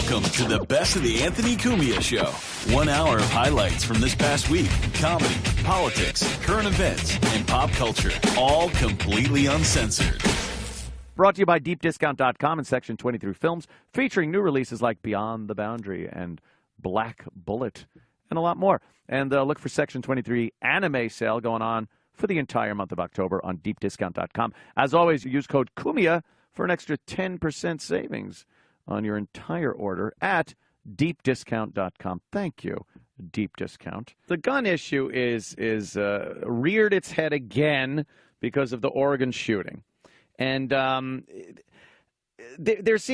Welcome to the best of the Anthony Cumia Show. 1 hour of highlights from this past week. Comedy, politics, current events, and pop culture. All completely uncensored. Brought to you by DeepDiscount.com and Section 23 Films, featuring new releases like Beyond the Boundary and Black Bullet, and a lot more. And look for Section 23 anime sale going on for the entire month of October on DeepDiscount.com. As always, use code CUMIA for an extra 10% savings on your entire order at DeepDiscount.com. Thank you, Deep Discount. The gun issue is reared its head again because of the Oregon shooting. And there's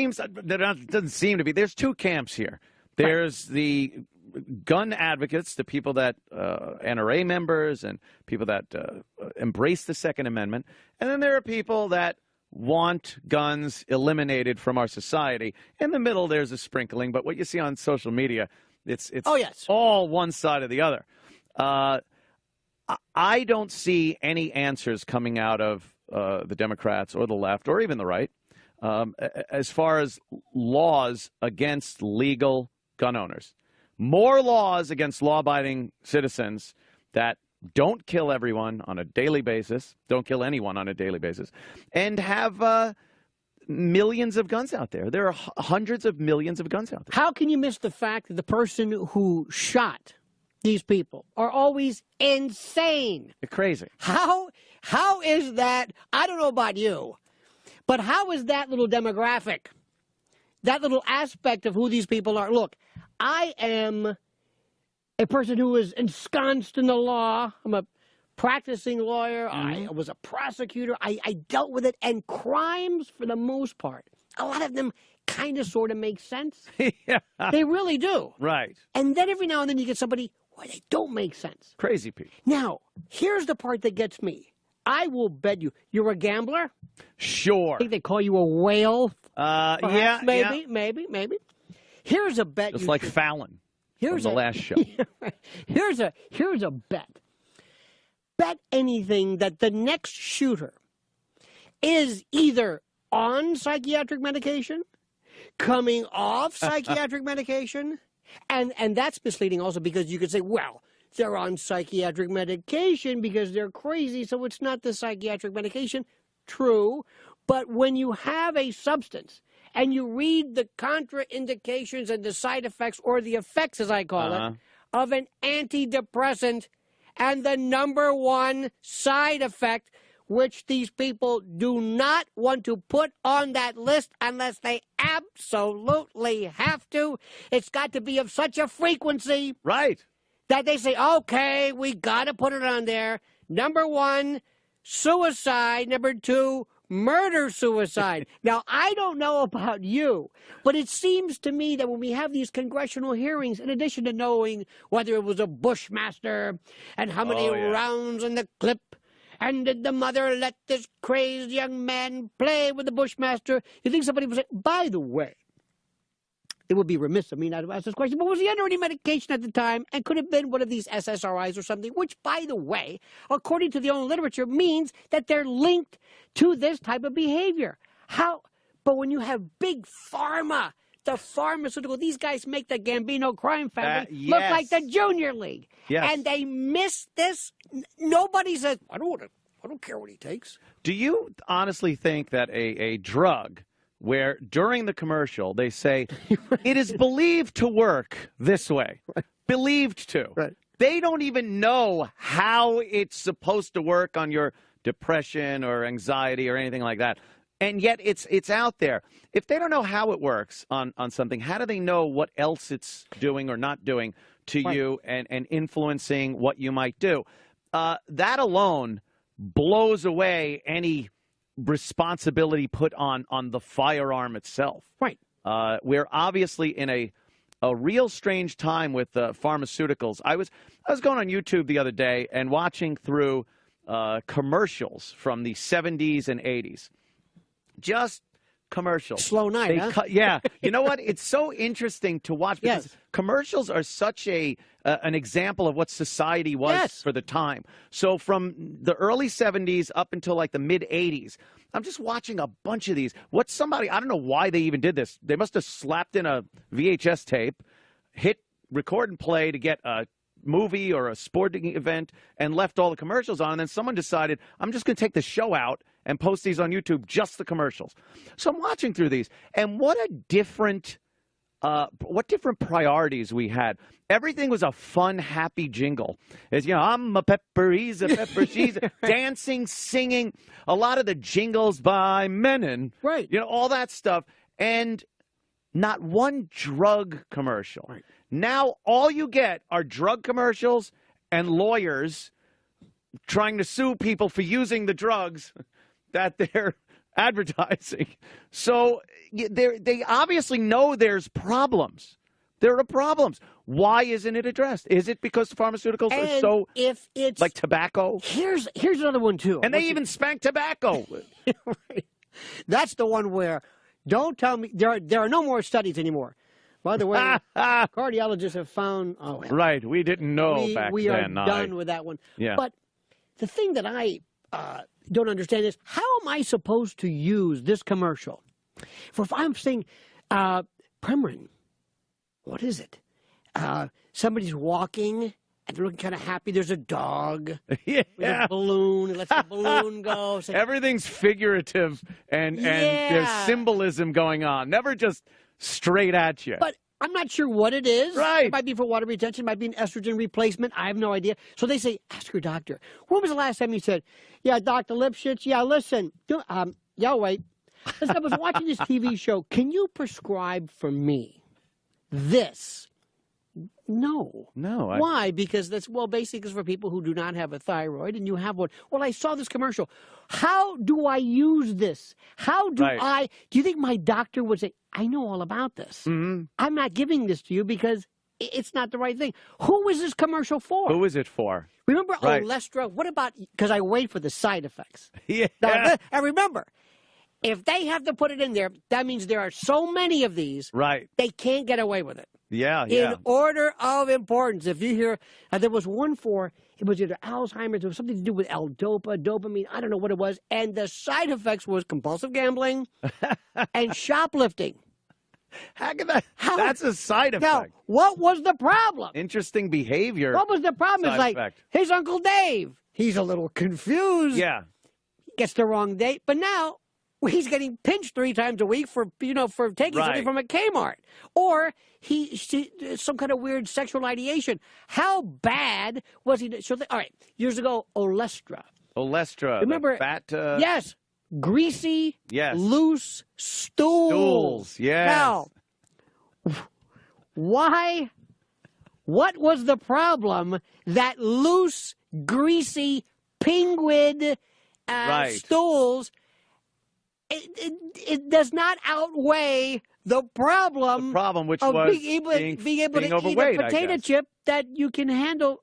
two camps here. There's the gun advocates, the people that NRA members and people that embrace the Second Amendment. And then there are people that want guns eliminated from our society. In the middle, there's a sprinkling. But what you see on social media, it's all one side or the other. I don't see any answers coming out of the Democrats or the left or even the right as far as laws against legal gun owners. More laws against law-abiding citizens that don't kill everyone on a daily basis, don't kill anyone on a daily basis, and have millions of guns out there. There are hundreds of millions of guns out there. How can you miss the fact that the person who shot these people are always insane? They're crazy. How is that? I don't know about you, but how is that little demographic, that little aspect of who these people are? Look, I am a person who is ensconced in the law. I'm a practicing lawyer. I was a prosecutor. I dealt with it. And crimes, for the most part, a lot of them kind of sort of make sense. Yeah. They really do. Right. And then every now and then you get somebody where they don't make sense. Crazy people. Now, here's the part that gets me. I will bet you're a gambler? Sure. I think they call you a whale. Yeah. Maybe. Here's a bet. Just like Fallon. Here's the last show. Here's a bet. Bet anything that the next shooter is either on psychiatric medication, coming off psychiatric medication, and that's misleading also because you could say, well, they're on psychiatric medication because they're crazy, so it's not the psychiatric medication. True, but when you have a substance and you read the contraindications and the side effects, or the effects, as I call it, of an antidepressant, and the number one side effect, which these people do not want to put on that list unless they absolutely have to, it's got to be of such a frequency. Right. That they say, okay, we got to put it on there. Number one, suicide. Number two, murder-suicide. Now, I don't know about you, but it seems to me that when we have these congressional hearings, in addition to knowing whether it was a Bushmaster and how many rounds in the clip, and did the mother let this crazed young man play with the Bushmaster, you think somebody would say, by the way, it would be remiss of me not to ask this question, but was he under any medication at the time, and could have been one of these SSRIs or something, which, by the way, according to the own literature, means that they're linked to this type of behavior. But when you have big pharma, the pharmaceutical, these guys make the Gambino crime family look like the Junior League. Yes. And they miss this. Nobody says, I don't care what he takes. Do you honestly think that a drug where during the commercial they say, it is believed to work this way, believed to. Right. They don't even know how it's supposed to work on your depression or anxiety or anything like that. And yet it's out there. If they don't know how it works on something, how do they know what else it's doing or not doing to you and influencing what you might do? That alone blows away any responsibility put on the firearm itself. Right. We're obviously in a real strange time with pharmaceuticals. I was going on YouTube the other day and watching through commercials from the 70s and 80s. Just commercials. Slow night, huh? Yeah. You know what? It's so interesting to watch because Yes. commercials are such an example of what society was Yes. for the time. So from the early 70s up until like the mid 80s, I'm just watching a bunch of these. I don't know why they even did this. They must have slapped in a VHS tape, hit record and play to get a movie or a sporting event and left all the commercials on. And then someone decided, I'm just going to take the show out and post these on YouTube, just the commercials. So I'm watching through these, and what different priorities we had. Everything was a fun, happy jingle. It's, I'm a pepper, he's a pepper, she's dancing, singing. A lot of the jingles by Menon, Right. All that stuff. And not one drug commercial. Right. Now all you get are drug commercials and lawyers trying to sue people for using the drugs that they're advertising. So they obviously know there's problems. There are problems. Why isn't it addressed? Is it because the pharmaceuticals are so, if it's like tobacco? Here's another one, too. And they even spank tobacco. Right. That's the one where, don't tell me, there are no more studies anymore. By the way, cardiologists have found, Right, we didn't know back we then. are done with that one. Yeah. But the thing that I don't understand is, how am I supposed to use this commercial? For if I'm saying, Premarin, what is it? Somebody's walking, and they're looking kind of happy. There's a dog with a balloon. It lets the balloon go. So, everything's figurative, and there's symbolism going on. Never just straight at you. but I'm not sure what it is. Right. It might be for water retention. It might be an estrogen replacement. I have no idea. So they say, ask your doctor. When was the last time you said, yeah, Dr. Lipschitz, yeah, listen, yeah, wait. Listen, I was watching this TV show. Can you prescribe for me this? No. No. Why? Because that's, basically it's for people who do not have a thyroid and you have one. Well, I saw this commercial. How do I use this? How do do you think my doctor would say, I know all about this. Mm-hmm. I'm not giving this to you because it's not the right thing. Who is this commercial for? Who is it for? Remember Right. Olestra? What about, because I wait for the side effects. Yeah. Now, and remember, if they have to put it in there, that means there are so many of these, Right. they can't get away with it. Yeah, In order of importance, if you hear, there was one for, it was either Alzheimer's, it was something to do with L-Dopa, dopamine, I don't know what it was, and the side effects was compulsive gambling and shoplifting. How can that? That's a side effect. Now, what was the problem? Interesting behavior. What was the problem? It's Side like, effect. his Uncle Dave, he's a little confused. Yeah. Gets the wrong date, but now he's getting pinched 3 times a week for taking something from a Kmart, or some kind of weird sexual ideation. How bad was he? So all right, years ago, Olestra. Remember? The fat. Yes, greasy. Yes. Loose stools. Yes. Now, why? What was the problem that loose, greasy, penguin stools? It does not outweigh the problem. The problem, which of was being able to overweight, eat a potato chip that you can handle.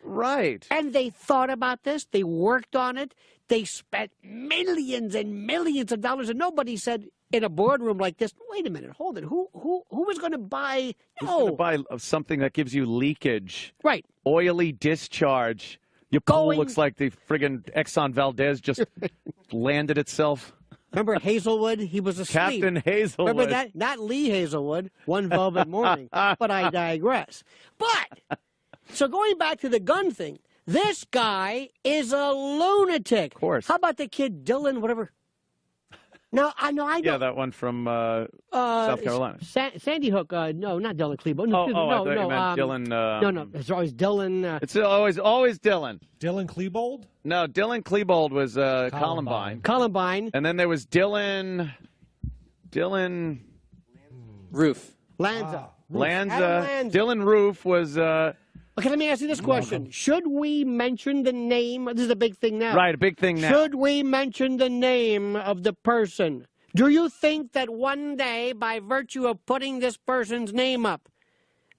Right. And they thought about this. They worked on it. They spent millions and millions of dollars, and nobody said in a boardroom like this, "Wait a minute, hold it. Who was going to buy? Who's going to buy something that gives you leakage? Right. Oily discharge. Your pool looks like the friggin' Exxon Valdez just landed itself. Remember Hazelwood? He was asleep. Captain Hazelwood. Remember that? Not Lee Hazelwood, One Velvet Morning. But I digress. But, so going back to the gun thing, this guy is a lunatic. Of course. How about the kid Dylan, whatever? No, I know. Yeah, that one from South Carolina. Sandy Hook. No, not Dylan Klebold. No, I thought you meant Dylan. no, it's always Dylan. It's always Dylan. Dylan Klebold? No, Dylan Klebold was Columbine. Columbine. And then there was Dylan Roof. Lanza. Lanza. Dylan Roof was Okay, let me ask you this question. Should we mention the name? This is a big thing now. right, a big thing now. Should we mention the name of the person? Do you think that one day, by virtue of putting this person's name up,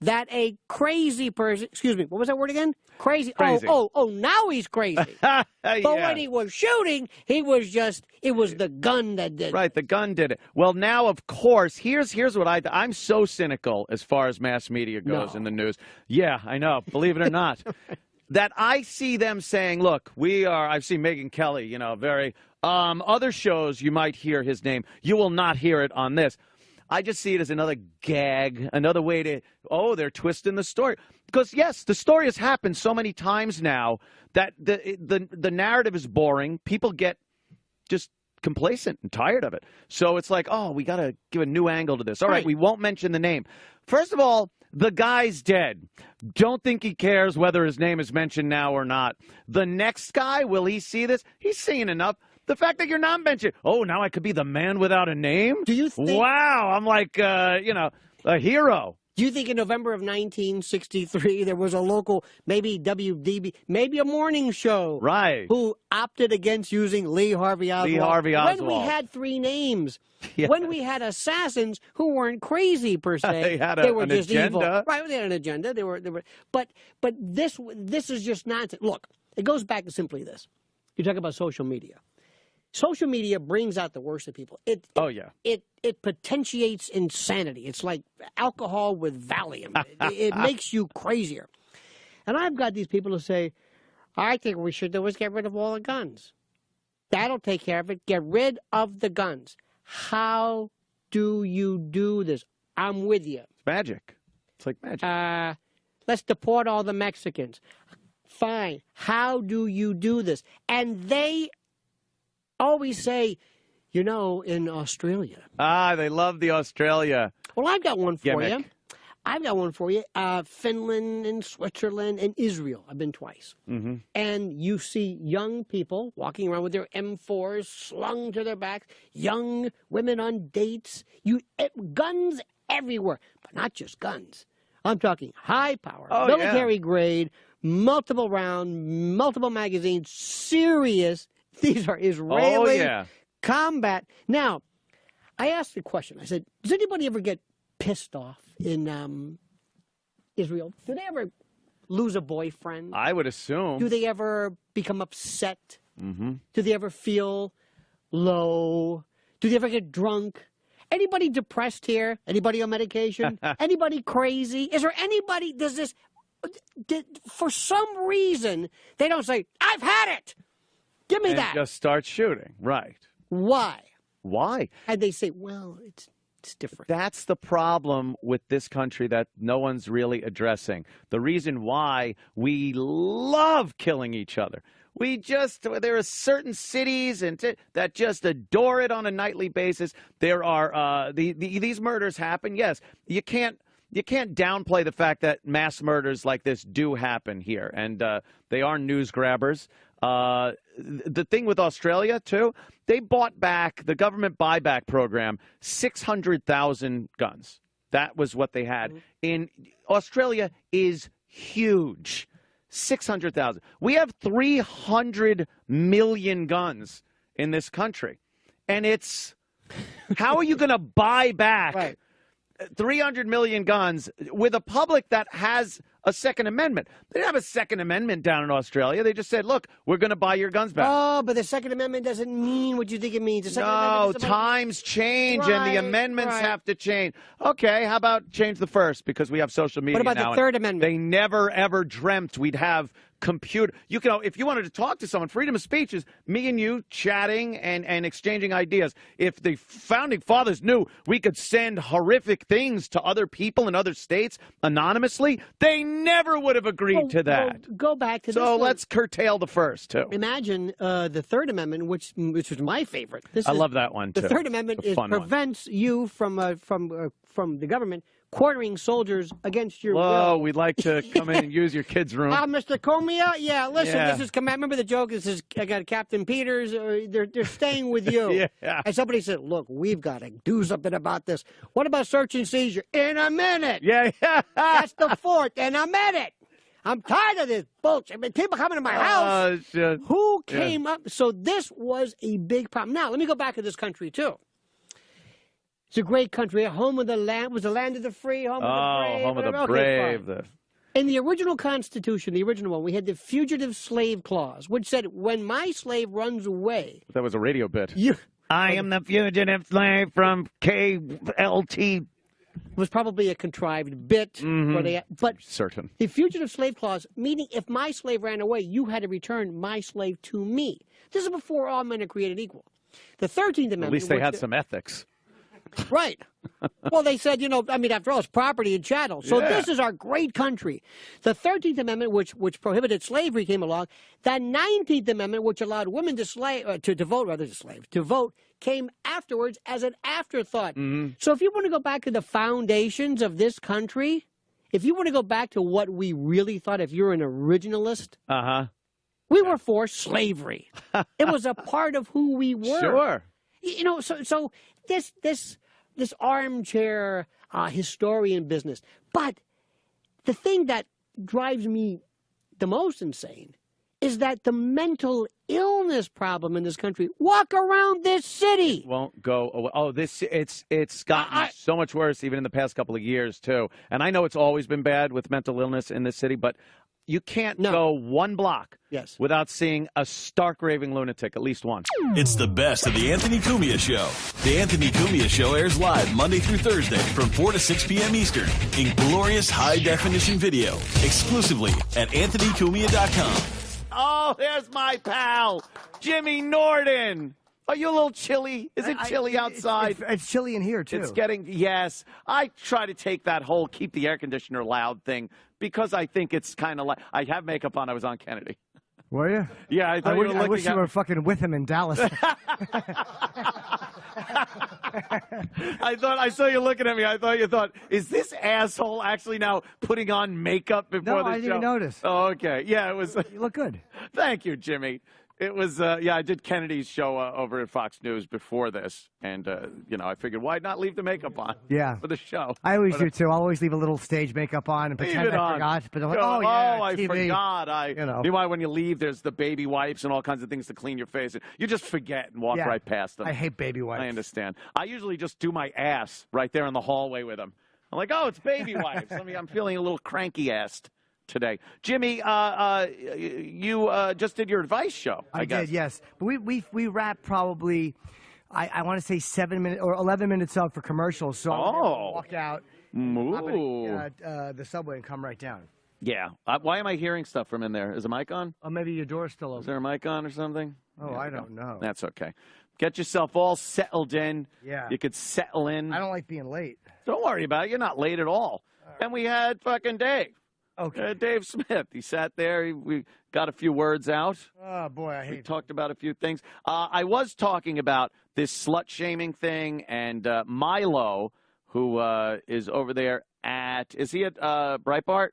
that a crazy person, excuse me, what was that word again? Crazy. Crazy. Oh, now he's crazy. But when he was shooting, he was just, it was the gun that did it. Right, the gun did it. Well, now, of course, here's what I'm so cynical as far as mass media goes in the news. Yeah, I know, believe it or not. That I see them saying, look, I've seen Megyn Kelly, very, other shows you might hear his name. You will not hear it on this. I just see it as another gag, another way to, they're twisting the story. Because, yes, the story has happened so many times now that the narrative is boring. People get just complacent and tired of it. So it's like, we got to give a new angle to this. All right, we won't mention the name. First of all, the guy's dead. Don't think he cares whether his name is mentioned now or not. The next guy, will he see this? He's seen enough. The fact that you're not mentioned, now I could be the man without a name? Do you think? Wow, I'm like, a hero. Do you think in November of 1963 there was a local, maybe WDB, maybe a morning show, right, who opted against using Lee Harvey Oswald? Lee Harvey Oswald. When we had three names. Yeah. When we had assassins who weren't crazy per se, they were an just agenda. evil. Right, they had an agenda. They were, but this is just nonsense. Look, it goes back to simply this. You talk about social media. Social media brings out the worst of people. It potentiates insanity. It's like alcohol with Valium. It makes you crazier. And I've got these people who say, I think what we should do is get rid of all the guns. That'll take care of it. Get rid of the guns. How do you do this? I'm with you. It's magic. It's like magic. Let's deport all the Mexicans. Fine. How do you do this? And they always say, in Australia. They love the Australia. Well, I've got one for gimmick. you. I've got one for you. Finland and Switzerland and Israel. I've been twice. Mm-hmm. And you see young people walking around with their M4s slung to their backs, young women on dates, guns everywhere. But not just guns. I'm talking high power, military grade, multiple round, multiple magazines, serious. These are Israeli combat. Now, I asked the question. I said, does anybody ever get pissed off in Israel? Do they ever lose a boyfriend? I would assume. Do they ever become upset? Mm-hmm. Do they ever feel low? Do they ever get drunk? Anybody depressed here? Anybody on medication? Anybody crazy? Is there anybody, for some reason, they don't say, I've had it. Give me that. Just start shooting. Right. Why? Why? And they say, well, it's different. That's the problem with this country that no one's really addressing. The reason why we love killing each other. There are certain cities that just adore it on a nightly basis. There are these murders happen. Yes, you can't downplay the fact that mass murders like this do happen here, and they are news grabbers. The thing with Australia, too, they bought back, the government buyback program, 600,000 guns. That was what they had. In Australia is huge. 600,000. We have 300 million guns in this country. And how are you going to buy back 300 million guns with a public that has a Second Amendment? They didn't have a Second Amendment down in Australia. They just said, look, we're going to buy your guns back. Oh, but the Second Amendment doesn't mean what you think it means. No, times change and the amendments have to change. Okay, how about change the first, because we have social media now. What about the Third Amendment? They never, ever dreamt we'd have computer. If you wanted to talk to someone, freedom of speech is me and you chatting and exchanging ideas. If the founding fathers knew we could send horrific things to other people in other states anonymously, they never would have agreed to that. Well, go back to this. So let's curtail the first, too. Imagine the Third Amendment, which is my favorite. I love that one, too. The Third Amendment prevents you from the government quartering soldiers against your will. Whoa, we'd like to come in and use your kids' room. Mr. Cumia, this is command. Remember the joke? I got Captain Peters. They're staying with you. Yeah. And somebody said, look, we've got to do something about this. What about search and seizure? In a minute. Yeah. That's the fourth. In a minute. I'm tired of this bullshit. I mean, people coming to my house. Who came up? So this was a big problem. Now, let me go back to this country, too. It's a great country. Home of the land. Was the land of the free, home of the brave. Home of the whatever. brave. Okay, in the original Constitution, the original one, we had the Fugitive Slave Clause, which said, when my slave runs away... That was a radio bit. You... I am the fugitive slave from KLT. Was probably a contrived bit. But certain. The Fugitive Slave Clause, meaning if my slave ran away, you had to return my slave to me. This is before all men are created equal. The 13th Amendment... At least they had some ethics. Right. Well, they said, after all, it's property and chattel. So this is our great country. The 13th Amendment, which prohibited slavery, came along. The 19th Amendment, which allowed women to vote, came afterwards as an afterthought. So if you want to go back to the foundations of this country, if you want to go back to what we really thought, if you're an originalist, we were for slavery. It was a part of who we were. Sure. So this armchair historian business. But the thing that drives me the most insane is that the mental illness problem in this country walk around this city. It won't go away. Oh, it's gotten so much worse even in the past couple of years too. And I know it's always been bad with mental illness in this city, but you can't go one block without seeing a stark raving lunatic, at least one. It's the best of the Anthony Cumia Show. The Anthony Cumia Show airs live Monday through Thursday from 4 to 6 p.m. Eastern in glorious high-definition video, exclusively at anthonycumia.com. Oh, there's my pal, Jimmy Norton. Are you a little chilly? Is it chilly outside? It's chilly in here, too. It's getting, yes. I try to take that whole keep the air conditioner loud thing because I think it's kind of like, I have makeup on. I was on Kennedy. Were you? Yeah, I thought you were looking I wish you were fucking with him in Dallas. I saw you looking at me. I thought you thought, is this asshole actually now putting on makeup before the show? No, I didn't notice. Oh, okay. Yeah, it was. You look good. Thank you, Jimmy. It was, I did Kennedy's show over at Fox News before this, and, I figured, why not leave the makeup on for the show? I always do, too. I'll always leave a little stage makeup on and pretend I forgot. But I'm like, I TV. forgot. Meanwhile, when you leave, there's the baby wipes and all kinds of things to clean your face. You just forget and walk right past them. I hate baby wipes. I understand. I usually just do my ass right there in the hallway with them. I'm like, oh, it's baby wipes. I'm feeling a little cranky-assed today. Jimmy, you just did your advice show, I guess. Did, yes. But we wrapped probably, I want to say 7 minutes or 11 minutes up for commercials. So I'll walk out, hop in, the subway and come right down. Yeah. Why am I hearing stuff from in there? Is the mic on? Oh, maybe your door's still open. Is there a mic on or something? Oh, I don't know. That's okay. Get yourself all settled in. Yeah. You could settle in. I don't like being late. Don't worry about it. You're not late at all. And we had fucking Dave. Okay. Dave Smith. He sat there. We got a few words out. Oh, boy, We talked about a few things. I was talking about this slut-shaming thing, and Milo, who is over there is he at Breitbart?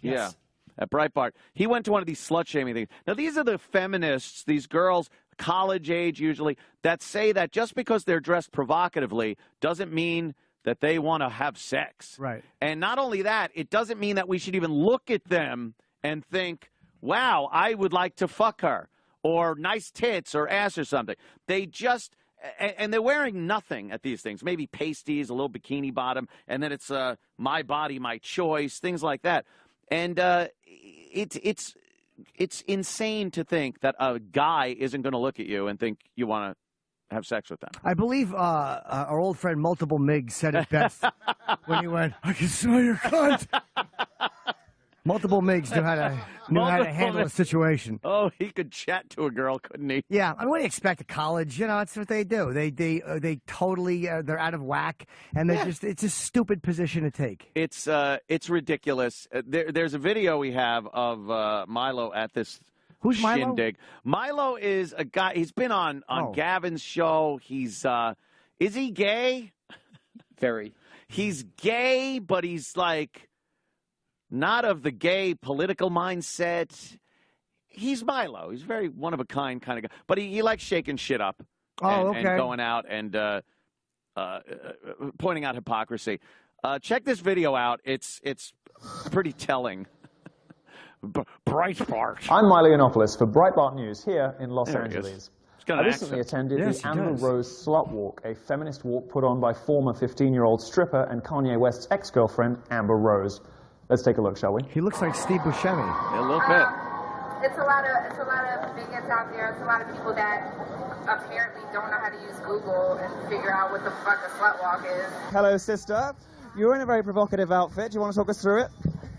Yes. Yeah, at Breitbart. He went to one of these slut-shaming things. Now, these are the feminists, these girls, college age usually, that say that just because they're dressed provocatively doesn't mean that they want to have sex. Right. And not only that, it doesn't mean that we should even look at them and think, wow, I would like to fuck her, or nice tits or ass or something. They just, and they're wearing nothing at these things, maybe pasties, a little bikini bottom, and then it's my body, my choice, things like that. And it's insane to think that a guy isn't going to look at you and think you want to have sex with them. I believe our old friend Multiple Miggs said it best when he went, I can smell your cunt. Multiple Miggs knew how to handle a situation. Oh, he could chat to a girl, couldn't he? Yeah, I mean, what do you expect at college? That's what they do. They totally they're out of whack, and it's a stupid position to take. It's ridiculous. There's a video we have of Milo at this. Who's shindig. Milo is a guy. He's been on Gavin's show. He's is he gay? Very. He's gay, but he's like not of the gay political mindset. He's Milo. He's very one of a kind of guy. But he likes shaking shit up. And going out and pointing out hypocrisy. Check this video out. It's pretty telling. Breitbart. I'm Milo Yiannopoulos for Breitbart News here in Los Angeles. got I an recently accent. attended Yes, the he Amber does. Rose Slutwalk, a feminist walk put on by former 15-year-old stripper and Kanye West's ex-girlfriend, Amber Rose. Let's take a look, shall we? He looks like Steve Buscemi. Yeah, a little bit. It's a lot of bigots out there. It's a lot of people that apparently don't know how to use Google and figure out what the fuck a slut walk is. Hello, sister. You're in a very provocative outfit. Do you want to talk us through it?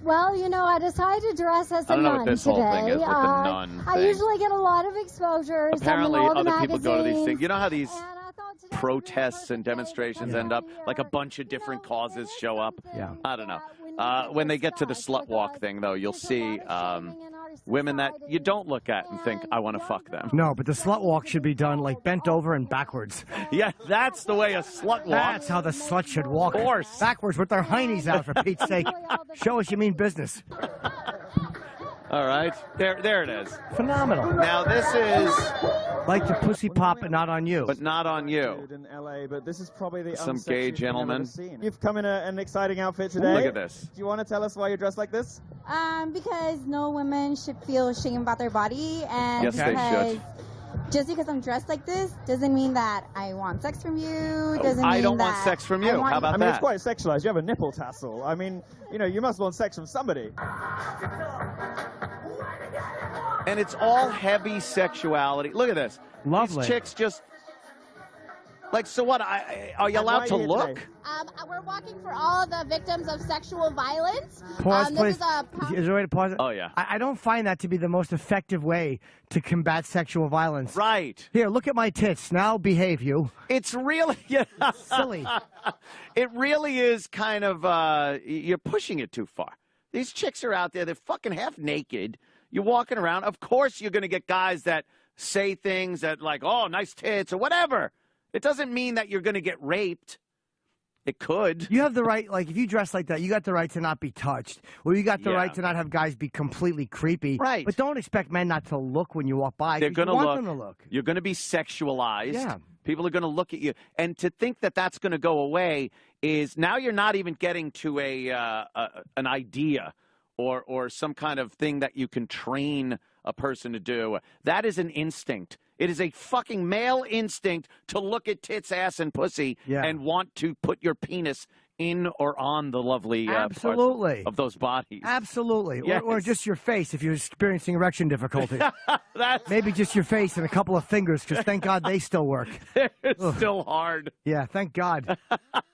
Well, you know, I decided to dress as I a don't know nun what this today. whole thing is with the nun I thing. usually get a lot of exposures. Apparently, I'm in all the other people go to these magazines, things. You know how these and I thought today would be a protests perfect and day demonstrations to end up come like a here. bunch of You different know, causes it is show up? something Yeah. I don't know. that When they get to the discuss Slutwalk because thing, though, you'll there's a see lot of shaming in our women that you society, don't look at and think, and I want to young fuck them. girls No, but the don't slut walk need to should be done told like bent over and backwards. Yeah, that's the way a slut walks. That's how the slut should walk. Of course. Backwards with their heinies out, for Pete's sake. Show us you mean business. All right, there it is. Phenomenal. Now this is, Like the pussy pop, but not on you. but not on you. In LA, but this is probably the Some unsexiest gay thing I've ever gentleman. seen. You've come in an exciting outfit Ooh, today. look at this. Do you want to tell us why you're dressed like this? Because no women should feel shame about their body, and Yes, they because should. just because I'm dressed like this doesn't mean that I want sex from you. Doesn't mean I don't want that sex from I you. want How about I mean, it's that? quite sexualized. You have a nipple tassel. I mean, you know, you must want sex from somebody. And it's all heavy sexuality. Look at this. Lovely. These chicks just, like, so what? Are you And why allowed are to you here look? today? We're walking for all the victims of sexual violence. Pause, This please. is a Is there a way to pause it? Oh, yeah. I don't find that to be the most effective way to combat sexual violence. Right. Here, look at my tits. Now behave, you. It's really, yeah. Silly. It really is kind of, you're pushing it too far. These chicks are out there, they're fucking half naked. You're walking around. Of course you're going to get guys that say things that like, oh, nice tits or whatever. It doesn't mean that you're going to get raped. It could. You have the right, like, if you dress like that, you got the right to not be touched. Or you got the Yeah. right to not have guys be completely creepy. Right. But don't expect men not to look when you walk by. They're 'cause going to you want look. them to look. You're going to be sexualized. Yeah. People are going to look at you. And to think that that's going to go away is now you're not even getting to an idea or some kind of thing that you can train a person to do. That is an instinct. It is a fucking male instinct to look at tits, ass, and pussy Yeah. and want to put your penis in or on the lovely parts Absolutely. of those bodies. Absolutely. Yes. Or just your face if you're experiencing erection difficulties. That's Maybe just your face and a couple of fingers, because thank God they still work. it's still hard. Yeah, thank God.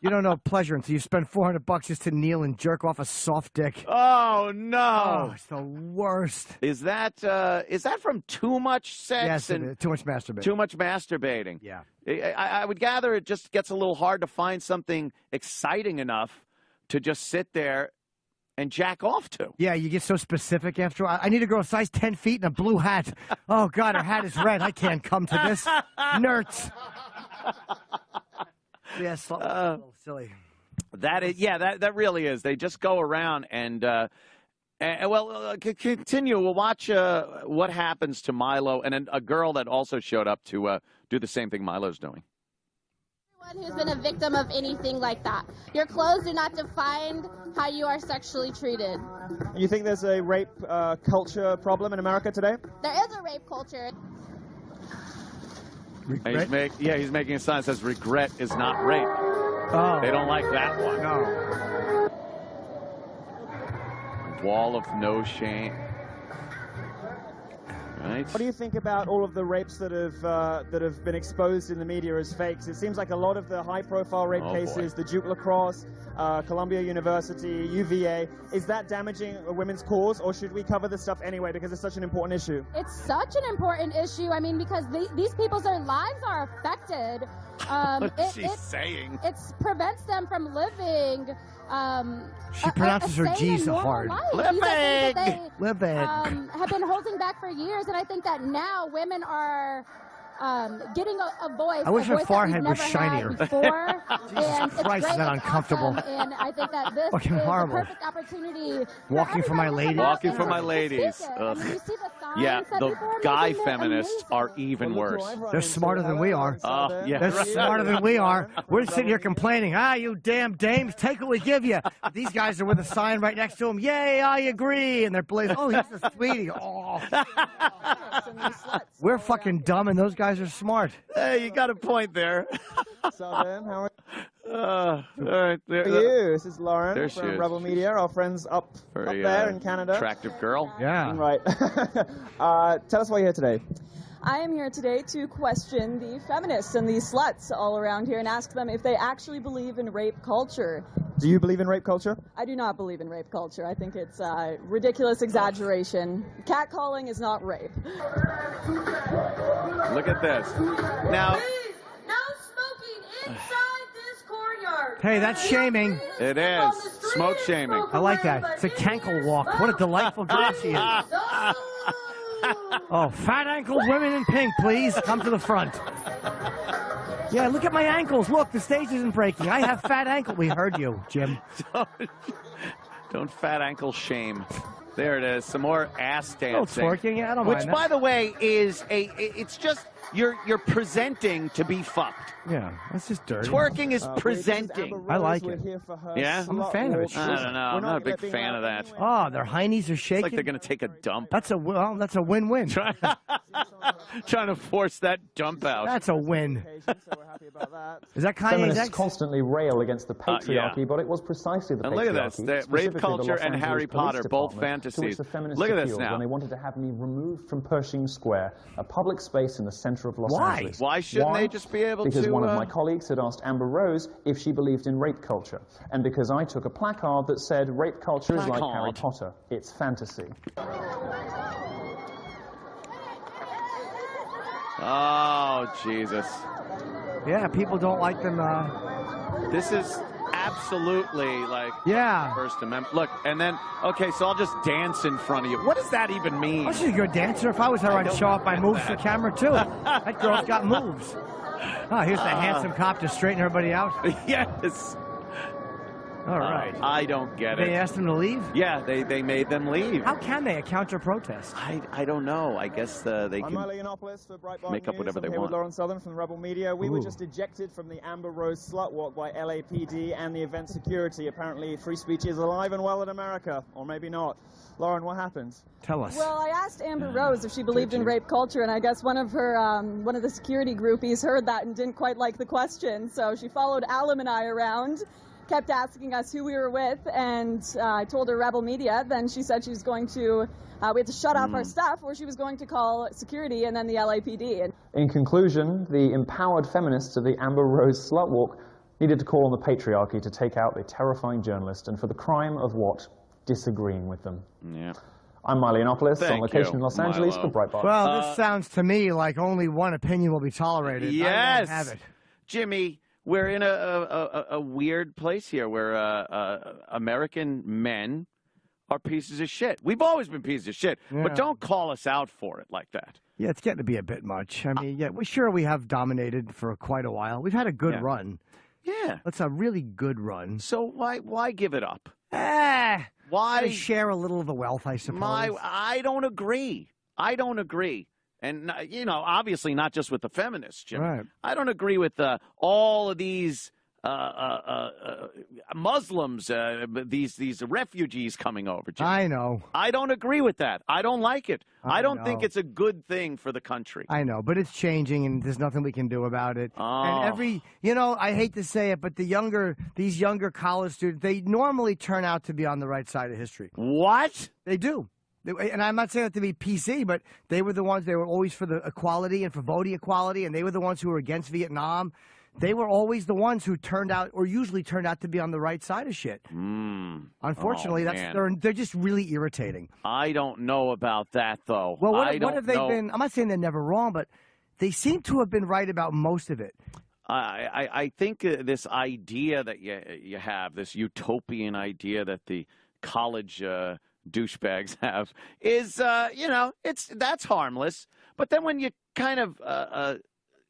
You don't know pleasure until you spend $400 just to kneel and jerk off a soft dick. Oh, no. Oh, it's the worst. Is that from too much sex Yes, and too much masturbating. too much masturbating? Yeah. I would gather it just gets a little hard to find something exciting enough to just sit there and jack off to. Yeah, you get so specific after. I need a girl size 10 feet and a blue hat. Oh, God, her hat is red. I can't come to this. Nerds. Yeah, it's a little silly. That is, yeah, that really is. They just go around and continue. We'll watch what happens to Milo and then a girl that also showed up to do the same thing Milo's doing. everyone who's been a victim of anything like that. Your clothes do not define how you are sexually treated. You think there's a rape culture problem in America today? There is a rape culture. And he's making a sign that says regret is not rape. Oh. They don't like that one. No. Wall of no shame. Right. What do you think about all of the rapes that have been exposed in the media as fakes? It seems like a lot of the high-profile rape cases, the Duke Lacrosse, Columbia University, UVA, is that damaging a women's cause, or should we cover this stuff anyway because it's such an important issue? It's such an important issue. I mean, because these people's lives are affected. What's she saying? It prevents them from living. She pronounces her sane G's and normal hard. life. These are things that they, Living. have been holding back for years, and I think that now women are getting a voice. I wish a her voice forehead that we've was never shinier. had before. Jesus And it's Christ, is great, that it's uncomfortable. awesome, and I think that this Fucking is horrible. the perfect opportunity. Walking for my everybody to ladies. come out Walking and for my to ladies. speak it. I Ugh. mean, you see the signs Yeah, that the people are guy making, they're feminists amazing. are even worse. They're smarter than we are. Oh, yeah. They're right. smarter than we are. We're sitting here complaining, you damn dames, take what we give you. These guys are with a sign right next to them, yay, I agree. And they're blazing, oh, he's a sweetie. Oh. We're fucking dumb, and those guys guys are smart. Hey, you got a point there. Southern, how are All right, there you? This is Lauren there she from is. Rebel Media, our friends up Very, there in Canada. Attractive girl. Yeah. Right. Tell us why you're here today. I am here today to question the feminists and the sluts all around here and ask them if they actually believe in rape culture. Do you believe in rape culture? I do not believe in rape culture. I think it's ridiculous exaggeration. Catcalling is not rape. Look at this. Now, Please, no smoking inside this courtyard. Hey, that's shaming. it is smoke shaming. I like that. It's a cankle walk. What a delightful dress she is. Oh, fat-ankled women in pink, please. Come to the front. Yeah, look at my ankles. Look, the stage isn't breaking. I have fat ankles. We heard you, Jim. Don't fat ankle shame. There it is. Some more ass dancing. Twerking. Yeah, I don't Which, mind that. by the way, is it's just you're presenting to be fucked. Yeah, that's just dirty. Twerking is presenting. I like it. Yeah? I'm a fan of it. I don't know. I'm not a big fan of that. Oh, their heinies are It's shaking. like they're going to take a dump. That's a win-win. Trying to force that dump out. That's a win. Is that Kanye's Feminists ex? constantly rail against the patriarchy, yeah. but it was precisely the And patriarchy. look at this. The rape specifically culture Los and Angeles Harry Police Potter, both Department, to which fantasies. the feminists Look at this appealed now. when they wanted to have me removed from Pershing Square, a public space in the center of Los Why? Angeles. Why shouldn't they just be able because to, one of my colleagues had asked Amber Rose if she believed in rape culture, and because I took a placard that said rape culture is like Harry Potter. It's fantasy. Oh, Jesus. Yeah, people don't like them. This is absolutely like Yeah. First Amendment. Look, and then, okay, so I'll just dance in front of you. What does that even mean? Oh, she's a good dancer. If I was her, I'd show off my moves for camera, too. That girl's got moves. Oh, here's the handsome cop to straighten everybody out. Yes. All right. I don't get They it. asked them to leave? Yeah, they made them leave. How can they? A counter-protest? I don't know. I guess they I'm can Leonopolis for Breitbart make up News. whatever I'm they here want. with Lauren Southern from Rebel Media. We were Ooh. just ejected from the Amber Rose Slutwalk by LAPD and the event security. Apparently, free speech is alive and well in America, or maybe not. Lauren, what happened? Tell us. Well, I asked Amber Rose if she believed in rape culture, and I guess one of the security groupies heard that and didn't quite like the question. So she followed Alam and I around, kept asking us who we were with, and I told her Rebel Media. Then she said she was going to, we had to shut off our stuff, or she was going to call security and then the LAPD. And In conclusion, the empowered feminists of the Amber Rose Slutwalk needed to call on the patriarchy to take out the terrifying journalist, and for the crime of what? Disagreeing with them. Yeah. I'm Leonopolis, on Thank location you, in Los Angeles Milo. for Breitbart. Well, this sounds to me like only one opinion will be tolerated. I Yes. won't have it. Jimmy, we're in a weird place here where American men are pieces of shit. We've always been pieces of shit, Yeah. but don't call us out for it like that. Yeah, it's getting to be a bit much. I mean, yeah, we have dominated for quite a while. We've had a good Yeah. run. Yeah. That's a really good run. So why give it up? Why Why share a little of the wealth, I suppose? I don't agree. I don't agree. And, obviously not just with the feminists, Jim. Right. I don't agree with all of these Muslims, these refugees coming over, Jim. I know. I don't agree with that. I don't like it. I don't think know. it's a good thing for the country. I know, but it's changing, and there's nothing we can do about it. Oh. And I hate to say it, but these younger college students, they normally turn out to be on the right side of history. What? They do. And I'm not saying that to be PC, but they were the ones, they were always for the equality and for voting equality, and they were the ones who were against Vietnam. They were always the ones who usually turned out to be on the right side of shit. Unfortunately, they're just really irritating. I don't know about that, though. Well, what what have they been? I'm not saying they're never wrong, but they seem to have been right about most of it. I think this idea that you have, this utopian idea that the college douchebags have, is that's harmless. But then when you kind of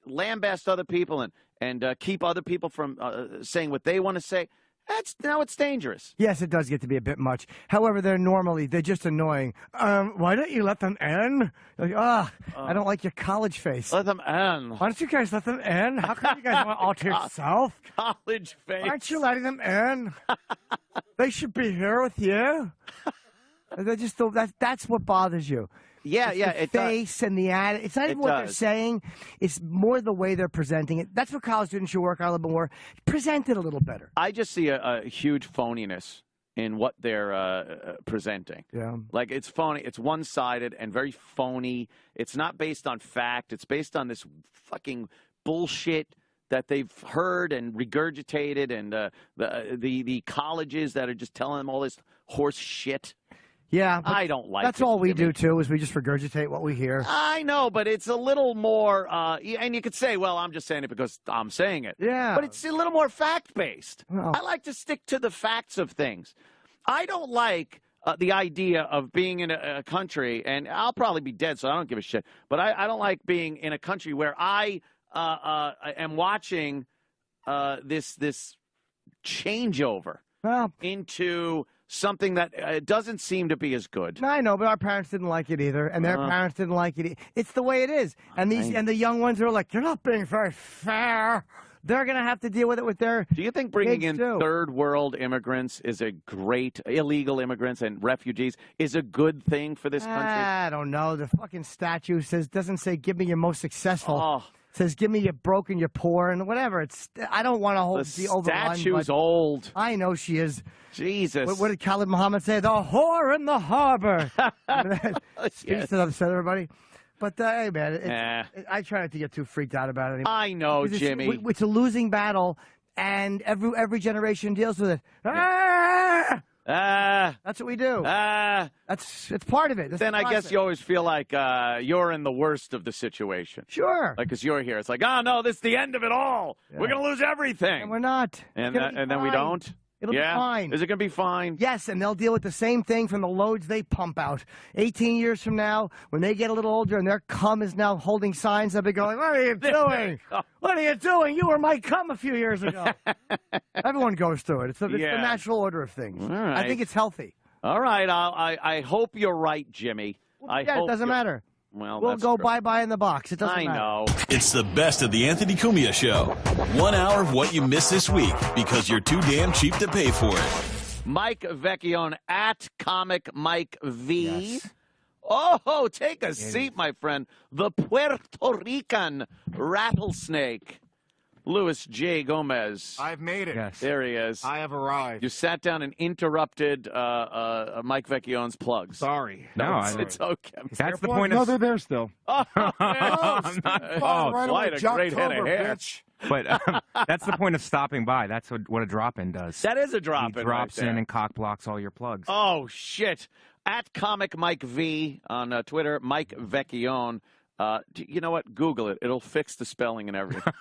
lambast other people and keep other people from saying what they want to say, it's dangerous. Yes, it does get to be a bit much. However, they're just annoying. Why don't you let them in? Like, I don't like your college face. Let them in. Why don't you guys let them in? How come you guys want all to yourself? College face. Aren't you letting them in? They should be here with you. They just that's what bothers you. Yeah, it's yeah, the it does. face and the ad. It's not even It what they're does. saying. It's more the way they're presenting it. That's what college students should work on a little bit more. Present it a little better. I just see a huge phoniness in what they're presenting. Yeah. Like, it's phony. It's one-sided and very phony. It's not based on fact. It's based on this fucking bullshit that they've heard and regurgitated, and the colleges that are just telling them all this horse shit. Yeah, I don't like that's it. all we do, too, is we just regurgitate what we hear. I know, but it's a little more, and you could say, well, I'm just saying it because I'm saying it. Yeah. But it's a little more fact-based. Well. I like to stick to the facts of things. I don't like the idea of being in a country, and I'll probably be dead, so I don't give a shit, but I don't like being in a country where I am watching this changeover into something that doesn't seem to be as good. I know, but our parents didn't like it either, and their parents didn't like it. It's the way it is. And the young ones are like, you're not being very fair. They're going to have to deal with it with their Do you think bringing in third world immigrants is a great, illegal immigrants and refugees, is a good thing for this country? I don't know. The fucking statue doesn't say, give me your most successful. Oh. It says, give me your broke and your poor and whatever. I don't want to be overrun. The statue's old. I know she is. Jesus. What did Khalid Muhammad say? The whore in the harbor. Speaks to upset everybody. But, hey, man, I try not to get too freaked out about it anymore. I know, Jimmy. It's a losing battle, and every generation deals with it. That's what we do. It's part of it. That's then the I guess process. you always feel like you're in the worst of the situation. Sure. Like, because you're here. It's like, oh, no, this is the end of it all. Yeah. We're going to lose everything. And we're not. And then we don't? It'll be fine. Is it going to be fine? Yes, and they'll deal with the same thing from the loads they pump out. 18 years from now, when they get a little older and their cum is now holding signs, they'll be going, what are you doing? What are you doing? You were my cum a few years ago. Everyone goes through it. It's the natural order of things. All right. I think it's healthy. All right. I hope you're right, Jimmy. It doesn't matter. Well, we'll that's go true. bye-bye in the box. It doesn't matter. I know. It's the best of the Anthony Cumia Show. 1 hour of what you missed this week because you're too damn cheap to pay for it. Mike Vecchione at Comic Mike V. Yes. Oh, take a seat, my friend. The Puerto Rican rattlesnake. Luis J. Gomez. I've made it. Yes. There he is. I have arrived. You sat down and interrupted Mike Vecchione's plugs. Sorry. No, it's okay. That's the point of... No, they're there still. Oh, I'm not... Right quite away, a great head of Jocktober, hair. bitch. But that's the point of stopping by. That's what a drop-in does. That is a drop-in. He drops right in there. and cock blocks all your plugs. Oh, shit. At Comic Mike V on Twitter, Mike Vecchione. You know what? Google it. It'll fix the spelling and everything.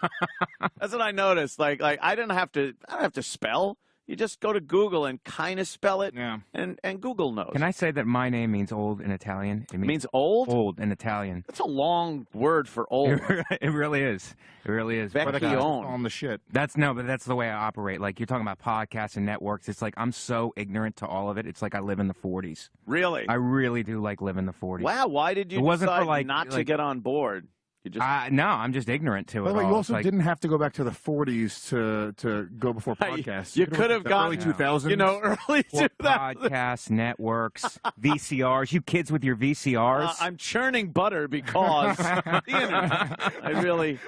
That's what I noticed. Like I don't have to spell. You just go to Google and kind of spell it, and Google knows. Can I say that my name means old in Italian? It means old? Old in Italian. That's a long word for old. It really is. It really is. Vecchione. On the shit. But that's the way I operate. Like, you're talking about podcasts and networks. It's like I'm so ignorant to all of it. It's like I live in the 40s. Really? I really do like live in the 40s. Wow. Why did you decide not to get on board? You just... no, I'm just ignorant to it. By the way, all. you also It's like, didn't have to go back to the 40s to go before podcasts. You could have gone early 2000s. You know, early 2000s. Podcasts, networks, VCRs. You kids with your VCRs. I'm churning butter because the internet. I really.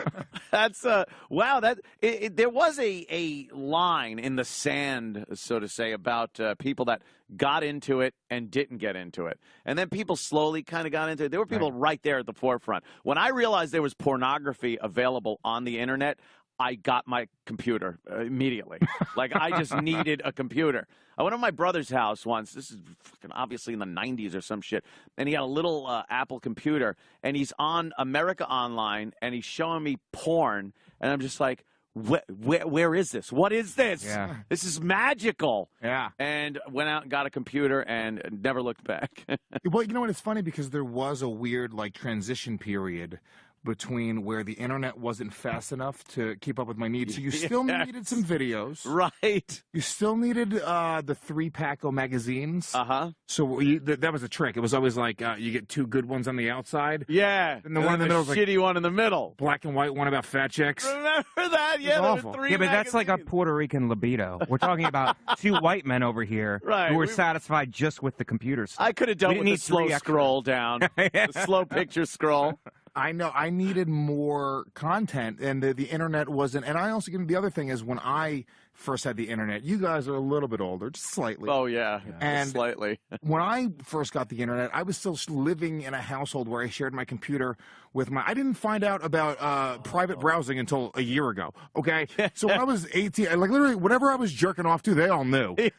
That's wow. There was a line in the sand, so to say, about people that got into it and didn't get into it, and then people slowly kind of got into it. There were people right there at the forefront. When I realized there was pornography available on the internet, I got my computer immediately. Like, I just needed a computer. I went to my brother's house once. This is fucking obviously in the 90s or some shit. And he had a little Apple computer, and he's on America Online, and he's showing me porn, and I'm just like, where is this? What is this? Yeah. This is magical. Yeah. And went out and got a computer and never looked back. Well, you know what? It's funny because there was a weird, like, transition period between where the internet wasn't fast enough to keep up with my needs. So you still needed some videos. Right. You still needed the 3-pack of magazines. Uh-huh. So that was a trick. It was always like you get 2 good ones on the outside. Yeah. And the one in the middle was like shitty one in the middle. Black and white one about fat chicks. Remember that? Yeah, there were 3 Yeah, but that's like a Puerto Rican libido. We're talking about 2 white men over here who were satisfied just with the computers. I could have dealt with the slow scroll down. The slow picture scroll. I know. I needed more content, and the internet wasn't. And I also, the other thing is when I first had the internet, you guys are a little bit older, just slightly. Oh, yeah. And slightly. When I first got the internet, I was still living in a household where I shared my computer with my... I didn't find out about private browsing until a year ago, okay? So when I was 18, like literally, whatever I was jerking off to, they all knew. I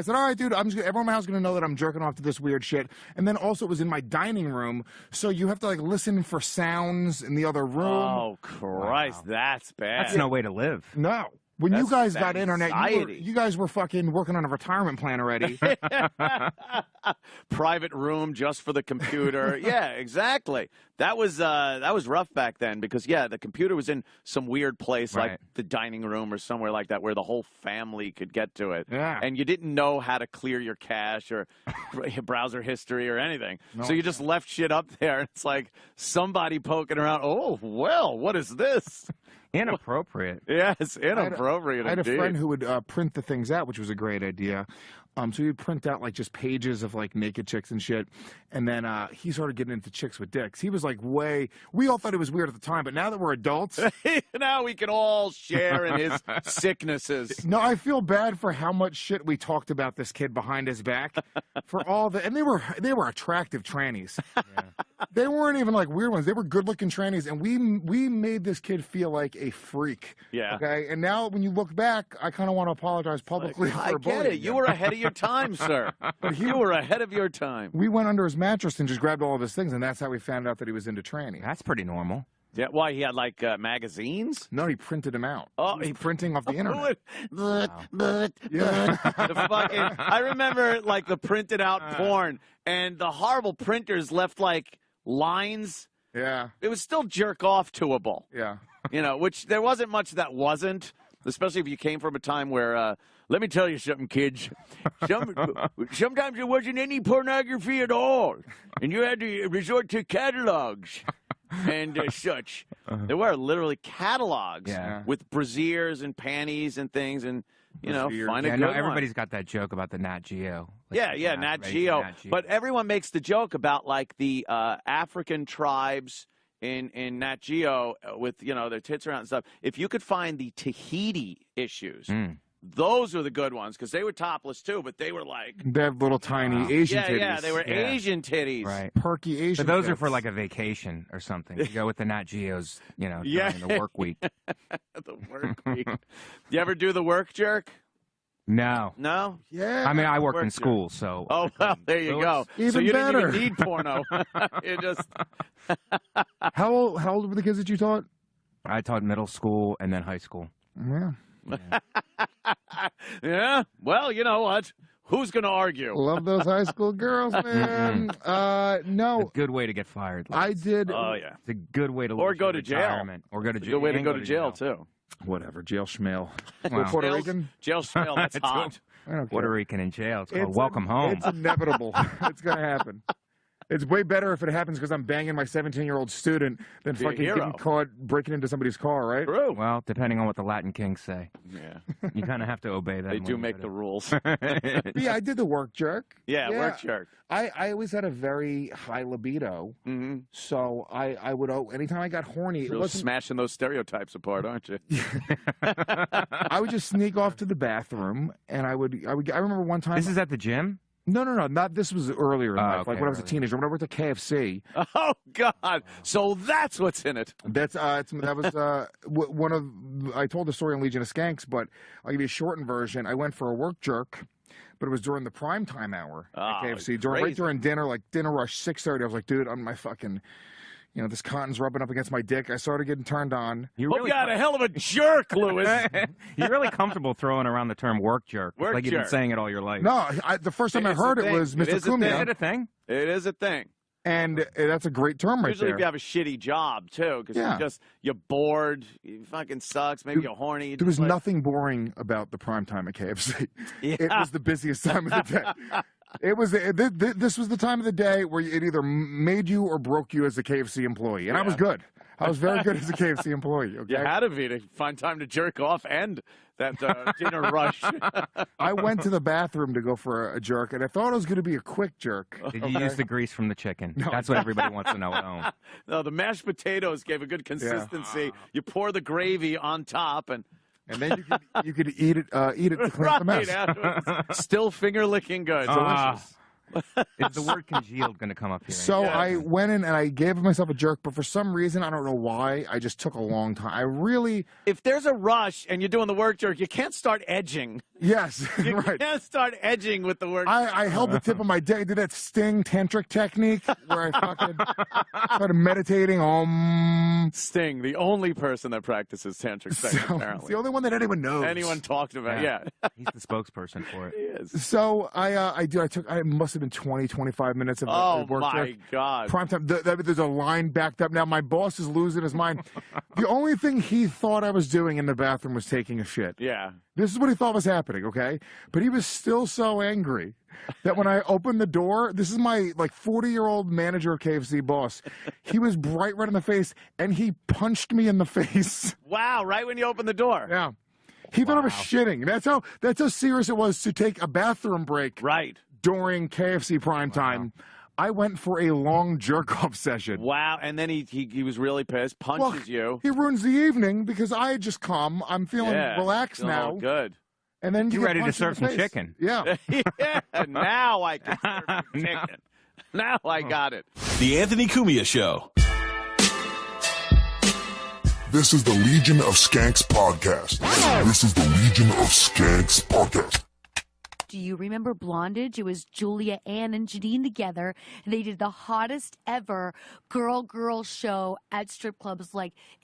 said, all right, dude, everyone in my house is going to know that I'm jerking off to this weird shit. And then also it was in my dining room, so you have to like listen for sounds in the other room. Oh, Christ, that's bad. That's no way to live. No. When you guys got internet, anxiety. you guys were fucking working on a retirement plan already. Private room just for the computer. Yeah, exactly. That was rough back then because the computer was in some weird place like the dining room or somewhere like that where the whole family could get to it. Yeah. And you didn't know how to clear your cache or browser history or anything. No. So you just left shit up there. It's like somebody poking around. Oh, well, what is this? Inappropriate. Yes, inappropriate. I had a friend who would print the things out, which was a great idea. So he'd print out like just pages of like naked chicks and shit, and then he started getting into chicks with dicks. He was like we all thought it was weird at the time, but now that we're adults, now we can all share in his sicknesses. No, I feel bad for how much shit we talked about this kid behind his back, for all the, and they were attractive trannies. Yeah. They weren't even like weird ones. They were good-looking trannies, and we made this kid feel like a freak. Yeah. Okay. And now when you look back, I kind of want to apologize publicly for bullying. I get it. You were ahead of your time, sir. You were ahead of your time. We went under his mattress and just grabbed all of his things, and that's how we found out that he was into tranny. That's pretty normal. Yeah, why, he had, like, magazines? No, he printed them out. Oh, he was printing off the internet. Yeah. I remember, like, the printed out porn, and the horrible printers left, like, lines. Yeah. It was still jerk-off-toable. Yeah. You know, which there wasn't much that wasn't, especially if you came from a time where, let me tell you something, kids. Sometimes there wasn't any pornography at all, and you had to resort to catalogs. And such. There were literally catalogs with brassieres and panties and things, and you know, find a good one. Everybody's got that joke about the Nat Geo. Like Nat Geo. But everyone makes the joke about like the African tribes in Nat Geo with their tits around and stuff. If you could find the Tahiti issues. Those were the good ones because they were topless too, but they were like they have little tiny Asian titties. Yeah, they were Asian titties, right? Perky Asian. But those tits. are for like a vacation or something. You go with the Nat Geos, during the work week. The work week. You ever do the work jerk? No. No? Yeah. I mean, I worked in school, so. Oh, well, there you go. Even so you better. didn't even need porno. You just. How old were the kids that you taught? I taught middle school and then high school. Yeah. Yeah. Well, you know what? Who's going to argue? Love those high school girls, man. No. It's a good way to get fired. I did. Oh, yeah. It's a good way to or go to jail. Or go to jail. Good way to go to jail, too. Whatever. Jail schmail. Wow. Puerto Rican? Jail schmail. That's hot. Puerto Rican in jail. It's called welcome home. It's inevitable. It's going to happen. It's way better if it happens because I'm banging my 17-year-old student than fucking getting caught breaking into somebody's car, right? True. Well, depending on what the Latin Kings say. Yeah. You kind of have to obey them. They do make the rules. Yeah, I did the work jerk. Yeah, work jerk. I always had a very high libido, so I would, anytime I got horny... You're smashing those stereotypes apart, aren't you? I would just sneak off to the bathroom, and I remember one time... This is at the gym? No, not this was earlier in life, okay, like when I was a teenager. When I worked at KFC. Oh God! So that's what's in it. That was one of. I told the story on Legion of Skanks, but I'll give you a shortened version. I went for a work jerk, but it was during the prime time hour at KFC. Right during dinner, like dinner rush 6:30. I was like, dude, I'm my fucking. This cotton's rubbing up against my dick. I started getting turned on. You got a hell of a jerk, Louis. You're really comfortable throwing around the term work jerk. Work like jerk. You've been saying it all your life. No, the first time I heard it was Mr. Cumia. Is it a thing? It is a thing. And that's a great term right Usually there. if you have a shitty job, too, because you're bored, it fucking sucks, maybe you're horny. There was nothing boring about the prime time at KFC. Yeah. It was the busiest time of the day. It was. This was the time of the day where it either made you or broke you as a KFC employee, and I was good. I was very good as a KFC employee. Okay? You had to be to find time to jerk off and that dinner rush. I went to the bathroom to go for a jerk, and I thought it was going to be a quick jerk. Did you use the grease from the chicken? No. That's what everybody wants to know at home. No, the mashed potatoes gave a good consistency. You pour the gravy on top, and then you could eat it to clean up the mess. Right, still finger licking good. Delicious. Is the word congealed going to come up here? So I went in and I gave myself a jerk, but for some reason, I don't know why, I just took a long time. I really... If there's a rush and you're doing the work jerk, you can't start edging. Yes, you right. can't start edging with the work jerk. I held the tip of my dick, did that Sting tantric technique where I fucking started meditating. Sting, the only person that practices tantric sex, apparently. It's the only one that anyone knows. Anyone talked about, yeah. He's the spokesperson for it. He is. So I must have been 20, 25 minutes of work. Oh, my God. Prime time. There's a line backed up. Now, my boss is losing his mind. The only thing he thought I was doing in the bathroom was taking a shit. Yeah. This is what he thought was happening, okay? But he was still so angry that when I opened the door, this is my 40-year-old manager of KFC boss. He was bright red in the face, and he punched me in the face. Wow, right when you opened the door. Yeah. He thought I was shitting. That's how serious it was to take a bathroom break. Right. During KFC prime time. I went for a long jerk-off session. Wow, and then he was really pissed, punches you. He ruins the evening because I had just come. I'm feeling relaxed now. Good. And then you ready to serve some chicken? Yeah. Yeah, now I can serve some chicken. Now I got it. The Anthony Cumia Show. This is the Legion of Skanks podcast. This is the Legion of Skanks podcast. Do you remember Blondage? It was Julia, Ann, and Janine together. And they did the hottest ever girl show at strip clubs.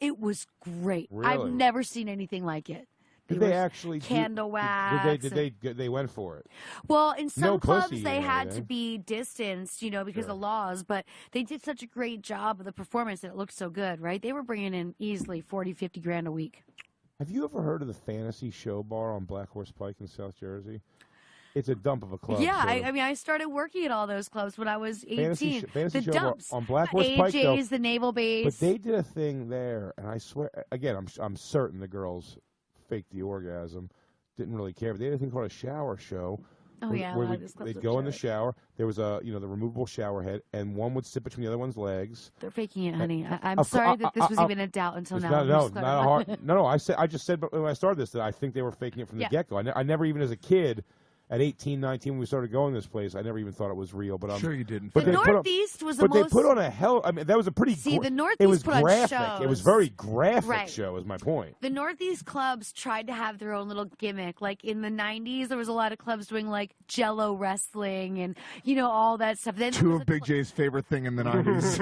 It was great. Really? I've never seen anything like it. Did they actually candle wax? They went for it? Well, in some No clubs pussy they or had to anything. be distanced, because of laws. But they did such a great job of the performance that it looked so good, right? They were bringing in easily 40, 50 grand a week. Have you ever heard of the Fantasy Show Bar on Black Horse Pike in South Jersey? It's a dump of a club. Yeah, sort of. I mean, I started working at all those clubs when I was 18. Fantasy the Show dumps on Black Horse Pike, though. AJ's, the Naval Base. But they did a thing there, and I swear, again, I'm certain the girls faked the orgasm, didn't really care. But they did a thing called a shower show. Oh, where, yeah, where these clubs they'd would go in show the it. shower. There was the removable shower head, and one would sit between the other one's legs. They're faking it, honey. I'm Of sorry course, that this was even a doubt until It's now. not, I'm no, just not clarifying. hard. No. I just said when I started this that I think they were faking it from the Yeah. get-go. I never even as a kid, at 18, 19, when we started going to this place, I never even thought it was real. But Sure you didn't. But The they put on- Northeast was the But most- they put on a hell. I mean, that was a pretty. See, the It Northeast was put on graphic. It was shows. very graphic Right. show. Is my point. The Northeast clubs tried to have their own little gimmick. Like in the 90s, there was a lot of clubs doing Jello wrestling and, all that stuff. Then Two of Big J's favorite thing in the 90s.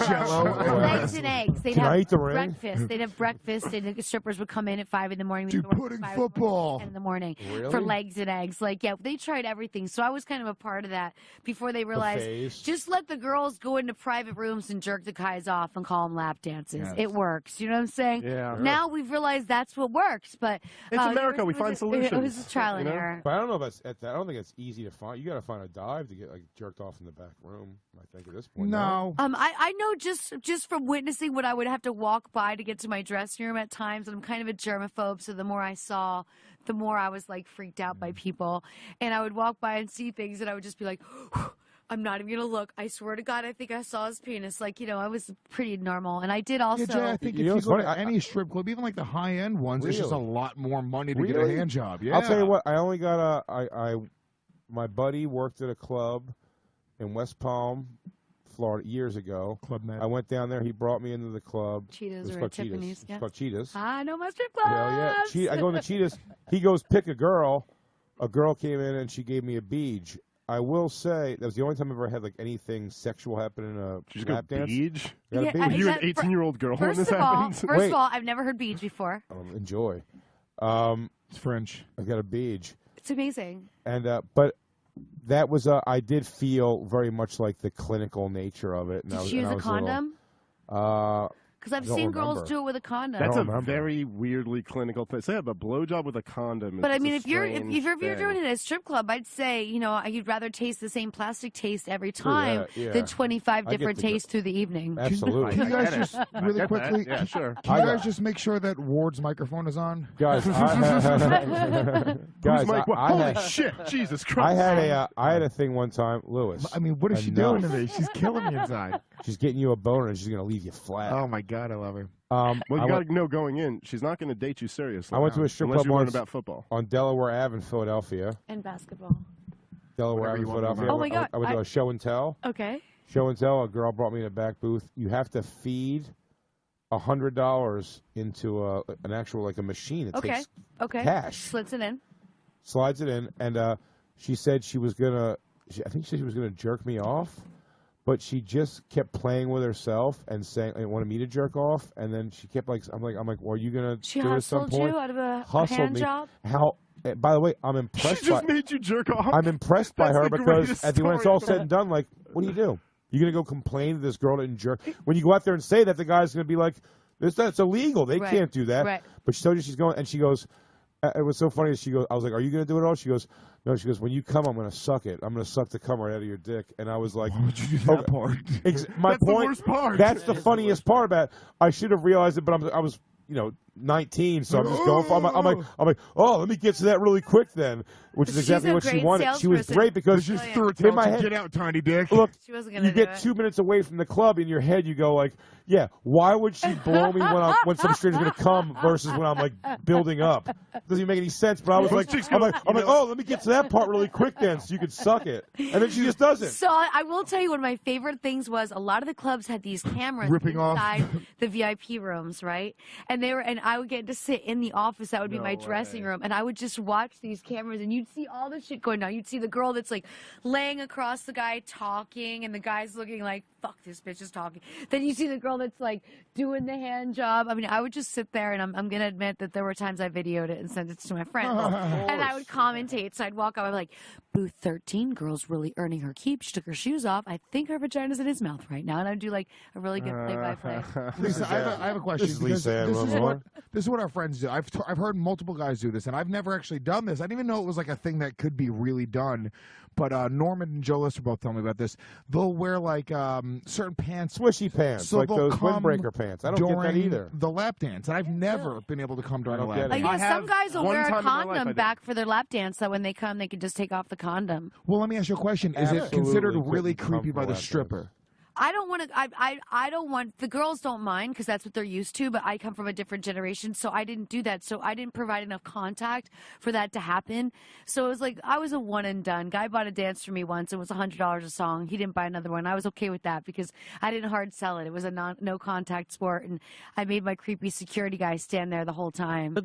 Jello. legs and eggs. They'd Can I have eat the ring? breakfast. They'd have breakfast, and the strippers would come in at 5 in the morning. Do pudding football. 10 in the morning Really? for legs and eggs. They tried everything. So I was kind of a part of that before they realized Buffets. just let the girls go into private rooms and jerk the guys off and call them lap dances. Yes. It works. You know what I'm saying? Yeah. Now we've realized that's what works. But It's America. We it find was solutions. It was a trial and error. But I don't know if I don't think it's easy to find. You got to find a dive to get jerked off in the back room. I think at this point. No. I know just from witnessing what I would have to walk by to get to my dressing room at times, and I'm kind of a germaphobe, so the more I saw, the more I was freaked out by people. And I would walk by and see things, and I would just be like, I'm not even gonna look. I swear to God, I think I saw his penis. I was pretty normal, and I did also. Yeah, Jay, I think if you go to any strip club, even the high-end ones, it's just a Really? lot more money to get Really? a hand job. Yeah. I'll tell you what. I only got my buddy worked at a club in West Palm, Florida, years ago. Club Med. I went down there. He brought me into the club. Cheetahs It was or called Tiffany's, Cheetahs. yeah. It's called Cheetahs. I know my strip clubs. Hell yeah. I go in the Cheetahs. He goes, pick a girl. A girl came in and she gave me a beej. I will say that was the only time I ever had anything sexual happen in a Did you go lap dance. beej? Got a Yeah, beej. You an 18-year-old girl when First this of all, happens? first of all, I've never heard beach before. Enjoy. It's French. I got a beej. It's amazing. And but that was I did feel very much like the clinical nature of it. And Did she use a condom? Because I've seen girls do it with a condom. That's a very weirdly clinical thing. Say, a blowjob with a condom. But I mean, if you're doing doing it at a strip club, I'd say you'd rather taste the same plastic taste every time than 25 different tastes through the evening. Absolutely. Can you guys just really quickly? Yeah, sure. Can you guys just make sure that Ward's microphone is on? Guys, Holy shit! Jesus Christ! I had a thing one time, Lewis. I mean, what is she doing to me? She's killing me inside. She's getting you a boner and she's gonna leave you flat. Oh my God, I love her. Well, you got to know going in, she's not going to date you seriously. I went to a strip unless club you learn once about football. on Delaware Ave in Philadelphia. And basketball. Delaware Ave in Philadelphia. Oh my God! I went to a show and tell. Okay. Show and tell. A girl brought me in a back booth. You have to feed $100 into an actual a machine. It takes cash. Slides it in, and she said she was gonna. I think she was gonna jerk me off. But she just kept playing with herself and saying, "I wanted me to jerk off." And then she kept I'm like, well, are you gonna She do it at some hustled point? you out of a Hustled hand me. job? How? By the way, I'm impressed. She just made you jerk off. I'm impressed by That's her the because greatest when it's story all ever. said and done, what do you do? You're gonna go complain that this girl didn't jerk. When you go out there and say that, the guy's gonna be like, "That's illegal. They can't do that." Right. But she told you she's going, and she goes. It was so funny. She goes, I was like, "Are you going to do it all?" She goes, "No." She goes, "When you come, I'm going to suck it. I'm going to suck the cum right out of your dick." And I was like, "Why would you do that part?" My That's point. the worst part. That's the funniest part about it. I should have realized it, but I was 19, so I'm just going for. I'm like, oh, let me get to that really quick then, which is exactly what she wanted. She was great because She just threw it in my head, get out, tiny dick. Look, She wasn't gonna you do get it. 2 minutes away from the club, in your head you go yeah, why would she blow me when some stranger's going to come versus when I'm building up? Doesn't even make any sense. But I was I'm like, oh, let me get to that part really quick then, so you can suck it, and then she just doesn't. So I will tell you, one of my favorite things was a lot of the clubs had these cameras Ripping off. inside the VIP rooms, right? And I would get to sit in the office. That would be my dressing room, and I would just watch these cameras, and you'd see all the shit going on. You'd see the girl that's laying across the guy talking, and the guy's looking like, "Fuck, this bitch is talking." Then you see the girl that's doing the hand job. I mean, I would just sit there, and I'm gonna admit that there were times I videoed it and sent it to my friends, and I would commentate. So I'd walk up, I'm like, "Booth 13, girl's really earning her keep. She took her shoes off. I think her vagina's in his mouth right now." And I'd do a really good play-by-play. Lisa, I have a question. This is Lisa. This is what our friends do. I've heard multiple guys do this, and I've never actually done this. I didn't even know it was a thing that could be really done. But Norman and Joe Lister both tell me about this. They'll wear certain pants, swishy pants, so like they'll those come windbreaker pants. I don't get that during either. The lap dance, and I've never been able to come during a lap dance. Yeah, some guys will one wear time a in my life I condom did. back for their lap dance, so when they come, they can just take off the condom. Well, let me ask you a question: Is it Absolutely considered really couldn't come creepy for by the lap dance. stripper? I don't want to. I don't want the girls don't mind because that's what they're used to. But I come from a different generation, so I didn't do that. So I didn't provide enough contact for that to happen. So it was I was a one and done. Guy bought a dance for me once. It was $100 a song. He didn't buy another one. I was okay with that because I didn't hard sell it. It was a no contact sport, and I made my creepy security guy stand there the whole time.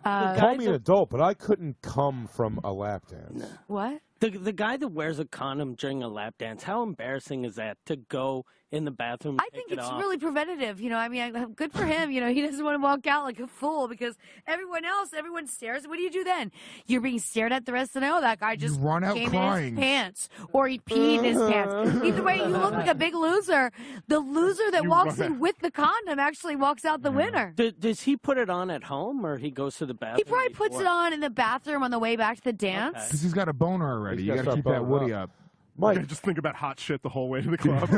Call me an adult, but I couldn't come from a lap dance. What? The guy that wears a condom during a lap dance, how embarrassing is that to go in the bathroom? I think it's really preventative. I mean, good for him. He doesn't want to walk out like a fool because everyone stares. What do you do then? You're being stared at the rest of the night. Oh, that guy just run out came crying. in his pants, or he peed in his pants. Either way, you look like a big loser. The loser that walks in with the condom actually walks out the winner. Does he put it on at home, or he goes to the bathroom? He probably puts it on in the bathroom on the way back to the dance. Because he's got a boner already. You got to keep that woody up. Mike, just think about hot shit the whole way to the club.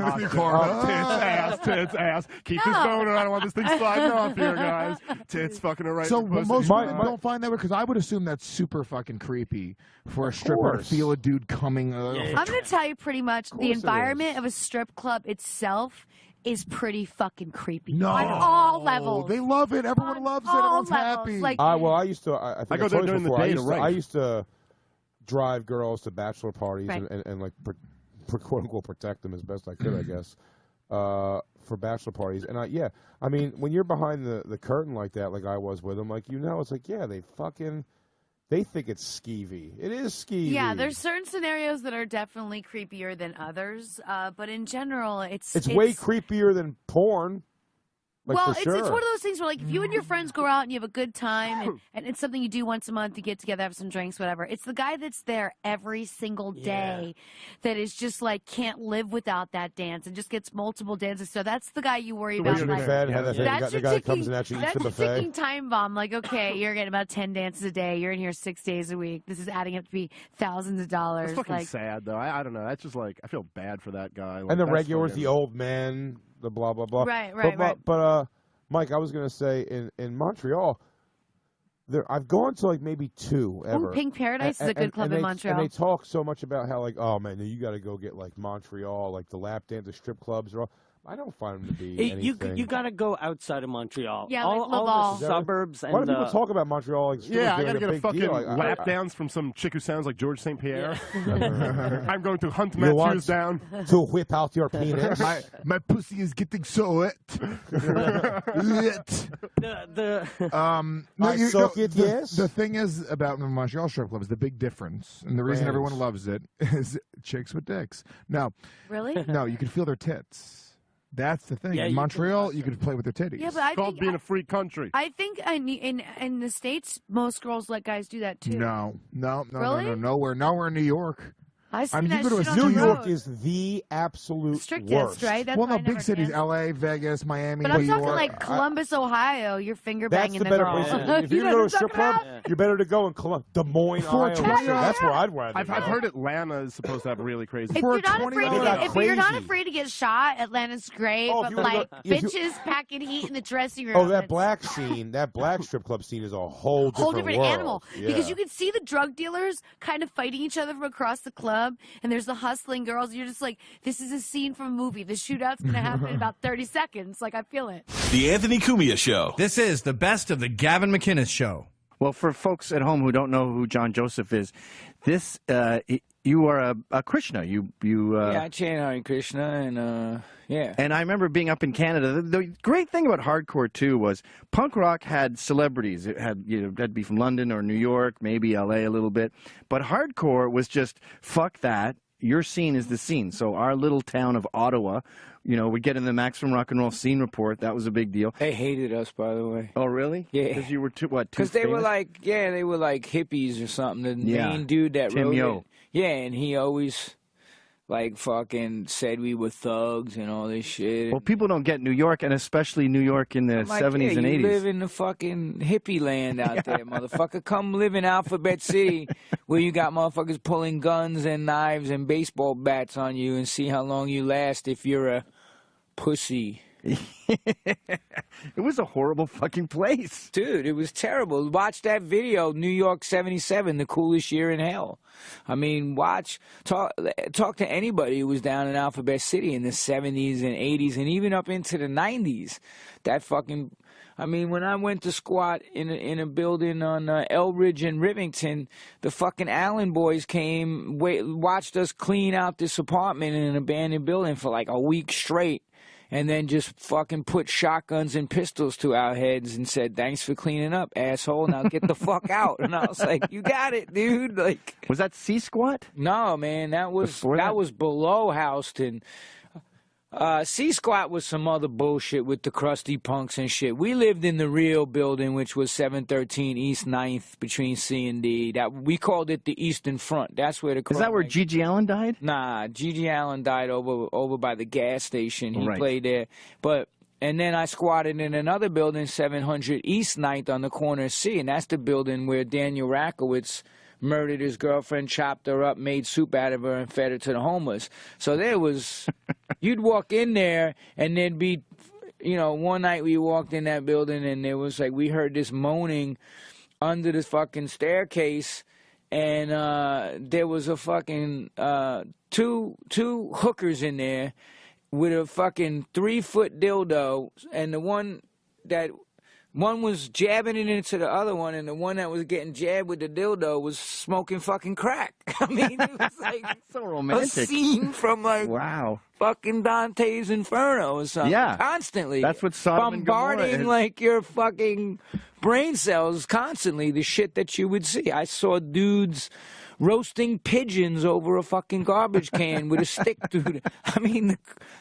Tits, ass. Keep this boner. I don't want this thing sliding off here, guys. Tits fucking her right. So in the pussy. most women don't find that weird because I would assume that's super fucking creepy for a stripper to feel a dude coming. I'm going to tell you pretty much the environment of a strip club itself is pretty fucking creepy. No, on all levels. They love it. Everyone loves it. Everyone's happy. I used to. I think I go there during the day to I used to drive girls to bachelor parties and quote unquote protect them as best I could, I guess, for bachelor parties. And I mean, when you're behind the curtain like that, like I was with them, it's they think it's skeevy. It is skeevy. Yeah, there's certain scenarios that are definitely creepier than others, but in general, it's way creepier than porn. Like, well, for it's sure. one of those things where, like, if you and your friends go out and you have a good time, and it's something you do once a month, you get together, have some drinks, whatever. It's the guy that's there every single day that is just like can't live without that dance and just gets multiple dances. So that's the guy you worry about. Like, the guy that comes and actually eats the That's buffet. your ticking time bomb. Like, okay, you're getting about 10 dances a day. You're in here 6 days a week. This is adding up to be thousands of dollars. It's fucking like, sad, though. I don't know. That's just like, I feel bad for that guy. Like, And the that's regulars, fucking- the old men, the blah, blah, blah. Right. But Mike, I was going to say, in Montreal, I've gone to like maybe 2 ever. Ooh, Pink Paradise is a good club in Montreal. And they talk so much about how, like, oh, man, you got to go get, like, Montreal, like the lap dance, the strip clubs. I don't find them to be anything. You got to go outside of Montreal. Yeah, all Laval. the suburbs. Why do And people talk about Montreal like Yeah, I got to get a fucking lap dance from some chick who sounds like George St. Pierre. I'm going to hunt You want Matthews down. to whip out your penis. my pussy is getting so wet. Lit. The thing is about the Montreal strip clubs, the big difference, and the reason everyone loves it is chicks with dicks. Now, really? No, you can feel their tits. That's the thing. Yeah, in you Montreal, you could play with their titties. Yeah, but I It's called think being a free country. I think in the States, most girls let guys do that too. No, Really? nowhere in New York. I see mean, that you go to shit a on New the York road. is the absolute Strictest, worst. right? That's Well, why no, I big never cities, can. L.A., Vegas, Miami, But New I'm talking York. like Columbus, Ohio. You're finger That's banging the the better girl. place. If You you're know going to go to a what I'm strip talking club, about? you're better to go in Des Moines, Iowa. That's where I'd rather I've go. heard Atlanta is supposed to have really crazy. If you're not $20 afraid to get shot, Atlanta's great. Oh, if but you wanna like go- if you- bitches packing heat in the dressing room. Oh, that it's black scene, that black strip club scene is a whole different world. animal. Yeah. Because you can see the drug dealers kind of fighting each other from across the club, and there's the hustling girls. And you're just like, this is a scene from a movie. The shootout's going to happen in about 30 seconds. Like, I feel it. The Anthony Cumia Show. This is the best of the Gavin McInnes Show. Well, for folks at home who don't know who John Joseph is, this you are a Krishna. Yeah, I chant Hare Krishna, and yeah. And I remember being up in Canada. The great thing about hardcore too was punk rock had celebrities. It had had to be from London or New York, maybe L.A. a little bit, but hardcore was just fuck that. Your scene is the scene. So our little town of Ottawa, we get in the Maximum Rock and Roll Scene Report. That was a big deal. They hated us, by the way. Oh, really? Yeah. Because you were too Because they were like, they were like hippies or something. The main dude that Tim wrote Yo. it. Yeah, and he always like fucking said we were thugs and all this shit. Well, people don't get New York, and especially New York in the I'm like, 70s and you 80s. live in the fucking hippie land out there, motherfucker. Come live in Alphabet City where you got motherfuckers pulling guns and knives and baseball bats on you and see how long you last if you're a pussy. It was a horrible fucking place. Dude, it was terrible. Watch that video, New York 77, the coolest year in hell. I mean, talk to anybody who was down in Alphabet City in the 70s and 80s and even up into the 90s. When I went to squat in a building on Elridge and Rivington, the fucking Allen boys came, watched us clean out this apartment in an abandoned building for like a week straight. And then just fucking put shotguns and pistols to our heads and said, "Thanks for cleaning up, asshole. Now get the fuck out." And I was like, "You got it, dude." Like, was that C Squat? No, man, that was below Houston. C Squat was some other bullshit with the crusty punks and shit. We lived in the real building, which was 713 East 9th between C and D. That we called it the Eastern Front. That's where the. Is that where Gigi Allen died? Nah, Gigi Allen died over by the gas station. He Right. played there, and then I squatted in another building, 700 East 9th on the corner of C, and that's the building where Daniel Rakowitz murdered his girlfriend, chopped her up, made soup out of her, and fed her to the homeless. So there was, you'd walk in there, and there'd be, one night we walked in that building, and there was like, we heard this moaning under the fucking staircase, and there was a fucking two hookers in there with a fucking 3-foot dildo, and the one was jabbing it into the other one, and the one that was getting jabbed with the dildo was smoking fucking crack. I mean, it was like so romantic. a scene from like wow. fucking Dante's Inferno or something. Yeah. Constantly. That's what Sodom and Gomorrah bombarding is. like your fucking brain cells constantly. The shit that you would see. I saw dudes roasting pigeons over a fucking garbage can with a stick through it. I mean,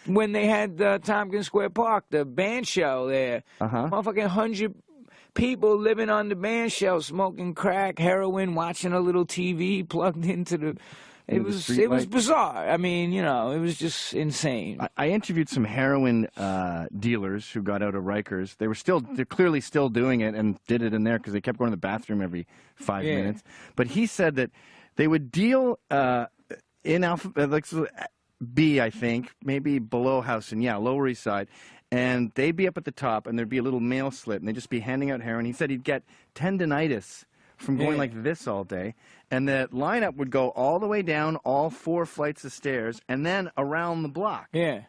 when they had Tompkins Square Park, the band shell there, motherfucking 100 people living on the band shell, smoking crack, heroin, watching a little TV plugged into the... It was bizarre. I mean, you know, it was just insane. I interviewed some heroin dealers who got out of Rikers. They're clearly still doing it and did it in there because they kept going to the bathroom every 5 minutes. But he said that they would deal in like B, I think, maybe below House and Lower East Side. And they'd be up at the top, and there'd be a little mail slit, and they'd just be handing out heroin. He said he'd get tendinitis from going like this all day, and the lineup would go all the way down all 4 flights of stairs, and then around the block. Yeah.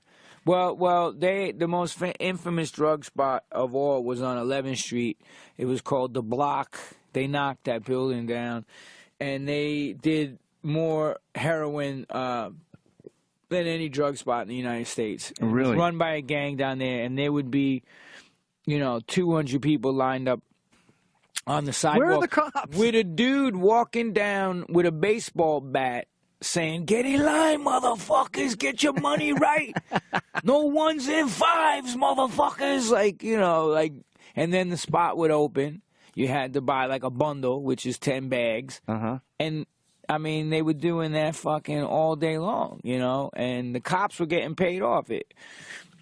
Well, the most infamous drug spot of all was on 11th Street. It was called The Block. They knocked that building down, and they did more heroin than any drug spot in the United States. And really? It was run by a gang down there, and there would be, 200 people lined up on the sidewalk. Where are the cops? With a dude walking down with a baseball bat saying, "Get in line, motherfuckers, get your money right. No 1s and 5s, motherfuckers." And then the spot would open. You had to buy like a bundle, which is 10 bags. And I mean, they were doing that fucking all day long, and the cops were getting paid off it.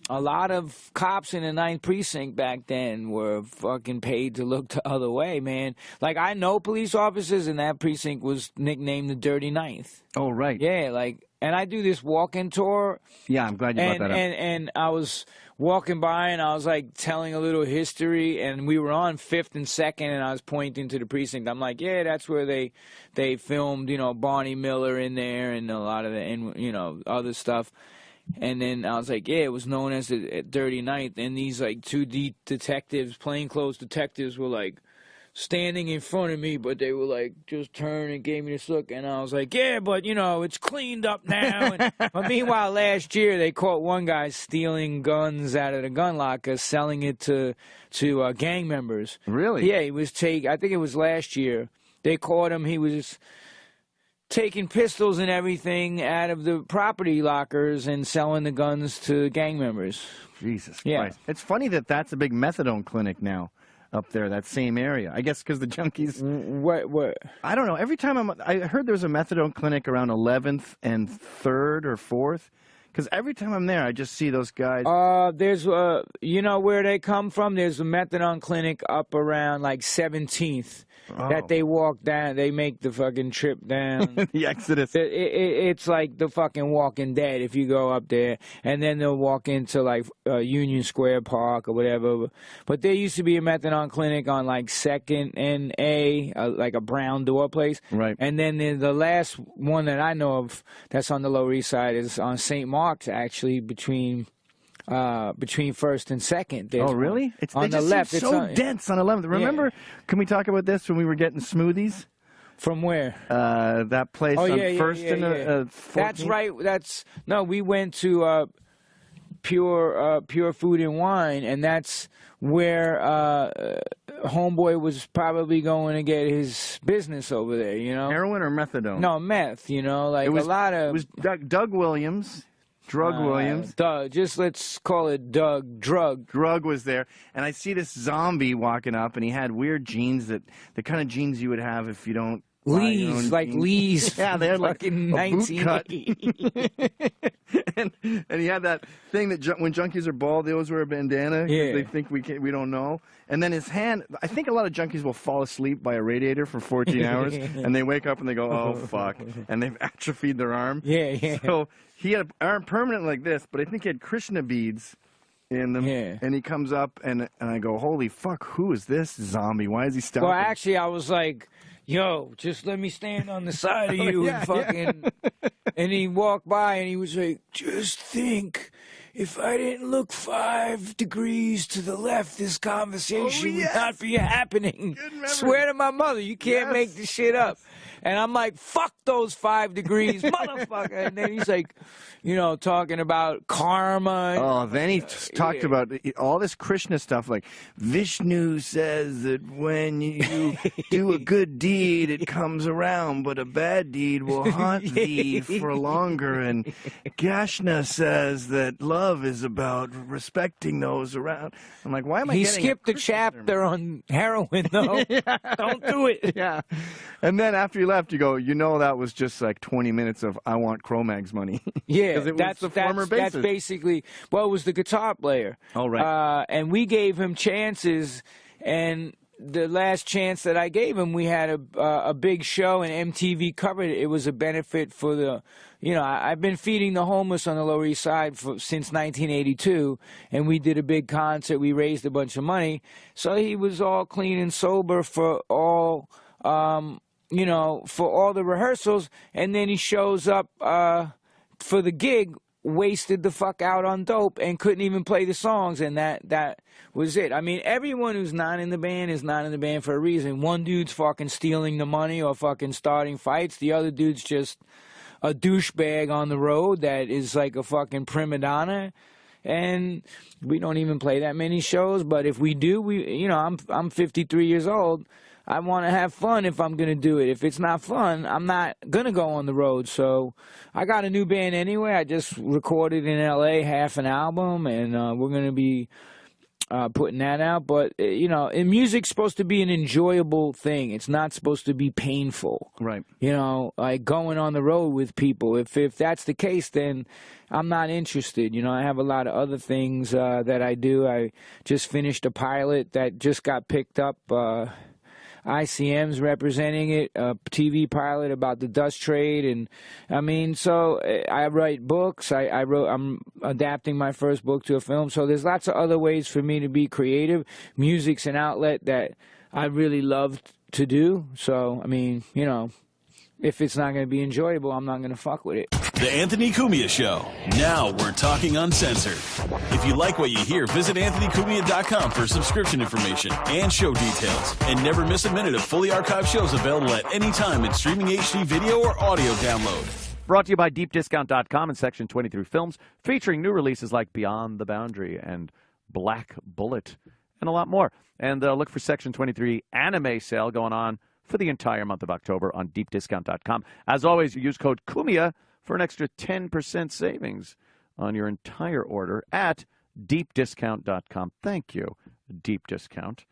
A lot of cops in the 9th Precinct back then were fucking paid to look the other way, man. Like, I know police officers, and that precinct was nicknamed the Dirty Ninth. Oh, right. Yeah, and I do this walk-in tour. Yeah, I'm glad you brought that up. And I was walking by, and I was, telling a little history, and we were on 5th and 2nd, and I was pointing to the precinct. I'm like, yeah, that's where they filmed, Barney Miller in there and a lot of other stuff. And then I was like, yeah, it was known as the Dirty Ninth. And these, 2 detectives, plainclothes detectives, were, standing in front of me, but they were, just turned and gave me this look. And I was like, yeah, but, it's cleaned up now. But meanwhile, last year, they caught one guy stealing guns out of the gun locker, selling it to gang members. Really? Yeah, he was I think it was last year. They caught him. He was taking pistols and everything out of the property lockers and selling the guns to gang members. Jesus Christ. It's funny that that's a big methadone clinic now up there, that same area. I guess because the junkies... What? I don't know. Every time I heard there was a methadone clinic around 11th and 3rd or 4th. Because every time I'm there, I just see those guys. There's, where they come from? There's a methadone clinic up around, 17th. That they walk down, they make the fucking trip down. The Exodus. It's like the fucking Walking Dead if you go up there. And then they'll walk into Union Square Park or whatever. But there used to be a methadone clinic on 2nd and A, like a brown door place. Right. And then the last one that I know of that's on the Lower East Side is on St. Mark's, actually, between 1st and 2nd. Oh, really? It's on the left. It's so dense on 11th. Remember, can we talk about this when we were getting smoothies? From where? That place on 1st and 14th? That's right. We went to Pure Food and Wine, and that's where Homeboy was probably going to get his business over there, Heroin or methadone? No, meth, it was, a lot of... It was Doug Williams... Drug Williams. Just let's call it Doug. Drug was there. And I see this zombie walking up, and he had weird jeans, the kind of jeans you would have if you don't... Lee's, Lee's. Yeah, they had fucking a boot cut. and he had that thing that when junkies are bald, they always wear a bandana. Yeah. They think we don't know. And then his hand, I think a lot of junkies will fall asleep by a radiator for 14 hours, and they wake up and they go, oh, fuck. And they've atrophied their arm. Yeah. So he had an arm permanent like this, but I think he had Krishna beads in them. Yeah. And he comes up, and I go, holy fuck, who is this zombie? Why is he stopping? Well, actually, I was like... Yo, just let me stand on the side of you and fucking... And he walked by and he was like, just think, if I didn't look 5 degrees to the left, this conversation would not be happening. Swear to my mother, you can't make this shit up. And I'm like, fuck those 5 degrees, motherfucker. And then he's like, you know, talking about karma. Oh, then he talked about all this Krishna stuff, like Vishnu says that when you do a good deed, it comes around, but a bad deed will haunt thee for longer. And Gashna says that love is about respecting those around. I'm like, why am I He getting skipped the chapter on heroin, though. Don't do it. Yeah. And then after he left, you go, you know, that was just like 20 minutes of I want Cro-Mag's money. Yeah, because it was the former bassist. That's basically, well, it was the guitar player. Oh, right. And we gave him chances, and the last chance that I gave him, we had a big show, and MTV covered it. It was a benefit for the, you know, I've been feeding the homeless on the Lower East Side since 1982, and we did a big concert. We raised a bunch of money. So he was all clean and sober for all, you know, for all the rehearsals, and then he shows up for the gig, wasted the fuck out on dope, and couldn't even play the songs, and that was it. I mean, everyone who's not in the band is not in the band for a reason. One dude's fucking stealing the money or fucking starting fights. The other dude's just a douchebag on the road that is like a fucking prima donna. And we don't even play that many shows, but if we do, you know, I'm 53 years old. I want to have fun if I'm going to do it. If it's not fun, I'm not going to go on the road. So I got a new band anyway. I just recorded in L.A. half an album, and we're going to be putting that out. But, you know, and music's supposed to be an enjoyable thing. It's not supposed to be painful. Right. You know, like going on the road with people. If that's the case, then I'm not interested. You know, I have a lot of other things that I do. I just finished a pilot that just got picked up. ICM's representing it, a TV pilot about the dust trade, and I mean, so I write books. I'm adapting my first book to a film. So there's lots of other ways for me to be creative. Music's an outlet that I really love to do. So I mean, you know, if it's not going to be enjoyable, I'm not going to fuck with it. The Anthony Cumia Show. Now we're talking uncensored. If you like what you hear, visit AnthonyCumia.com for subscription information and show details. And never miss a minute of fully archived shows available at any time in streaming HD video or audio download. Brought to you by DeepDiscount.com and Section 23 Films, featuring new releases like Beyond the Boundary and Black Bullet, and a lot more. And look for Section 23 anime sale going on for the entire month of October on DeepDiscount.com. As always, use code Cumia for an extra 10% savings on your entire order at DeepDiscount.com. Thank you, Deep Discount.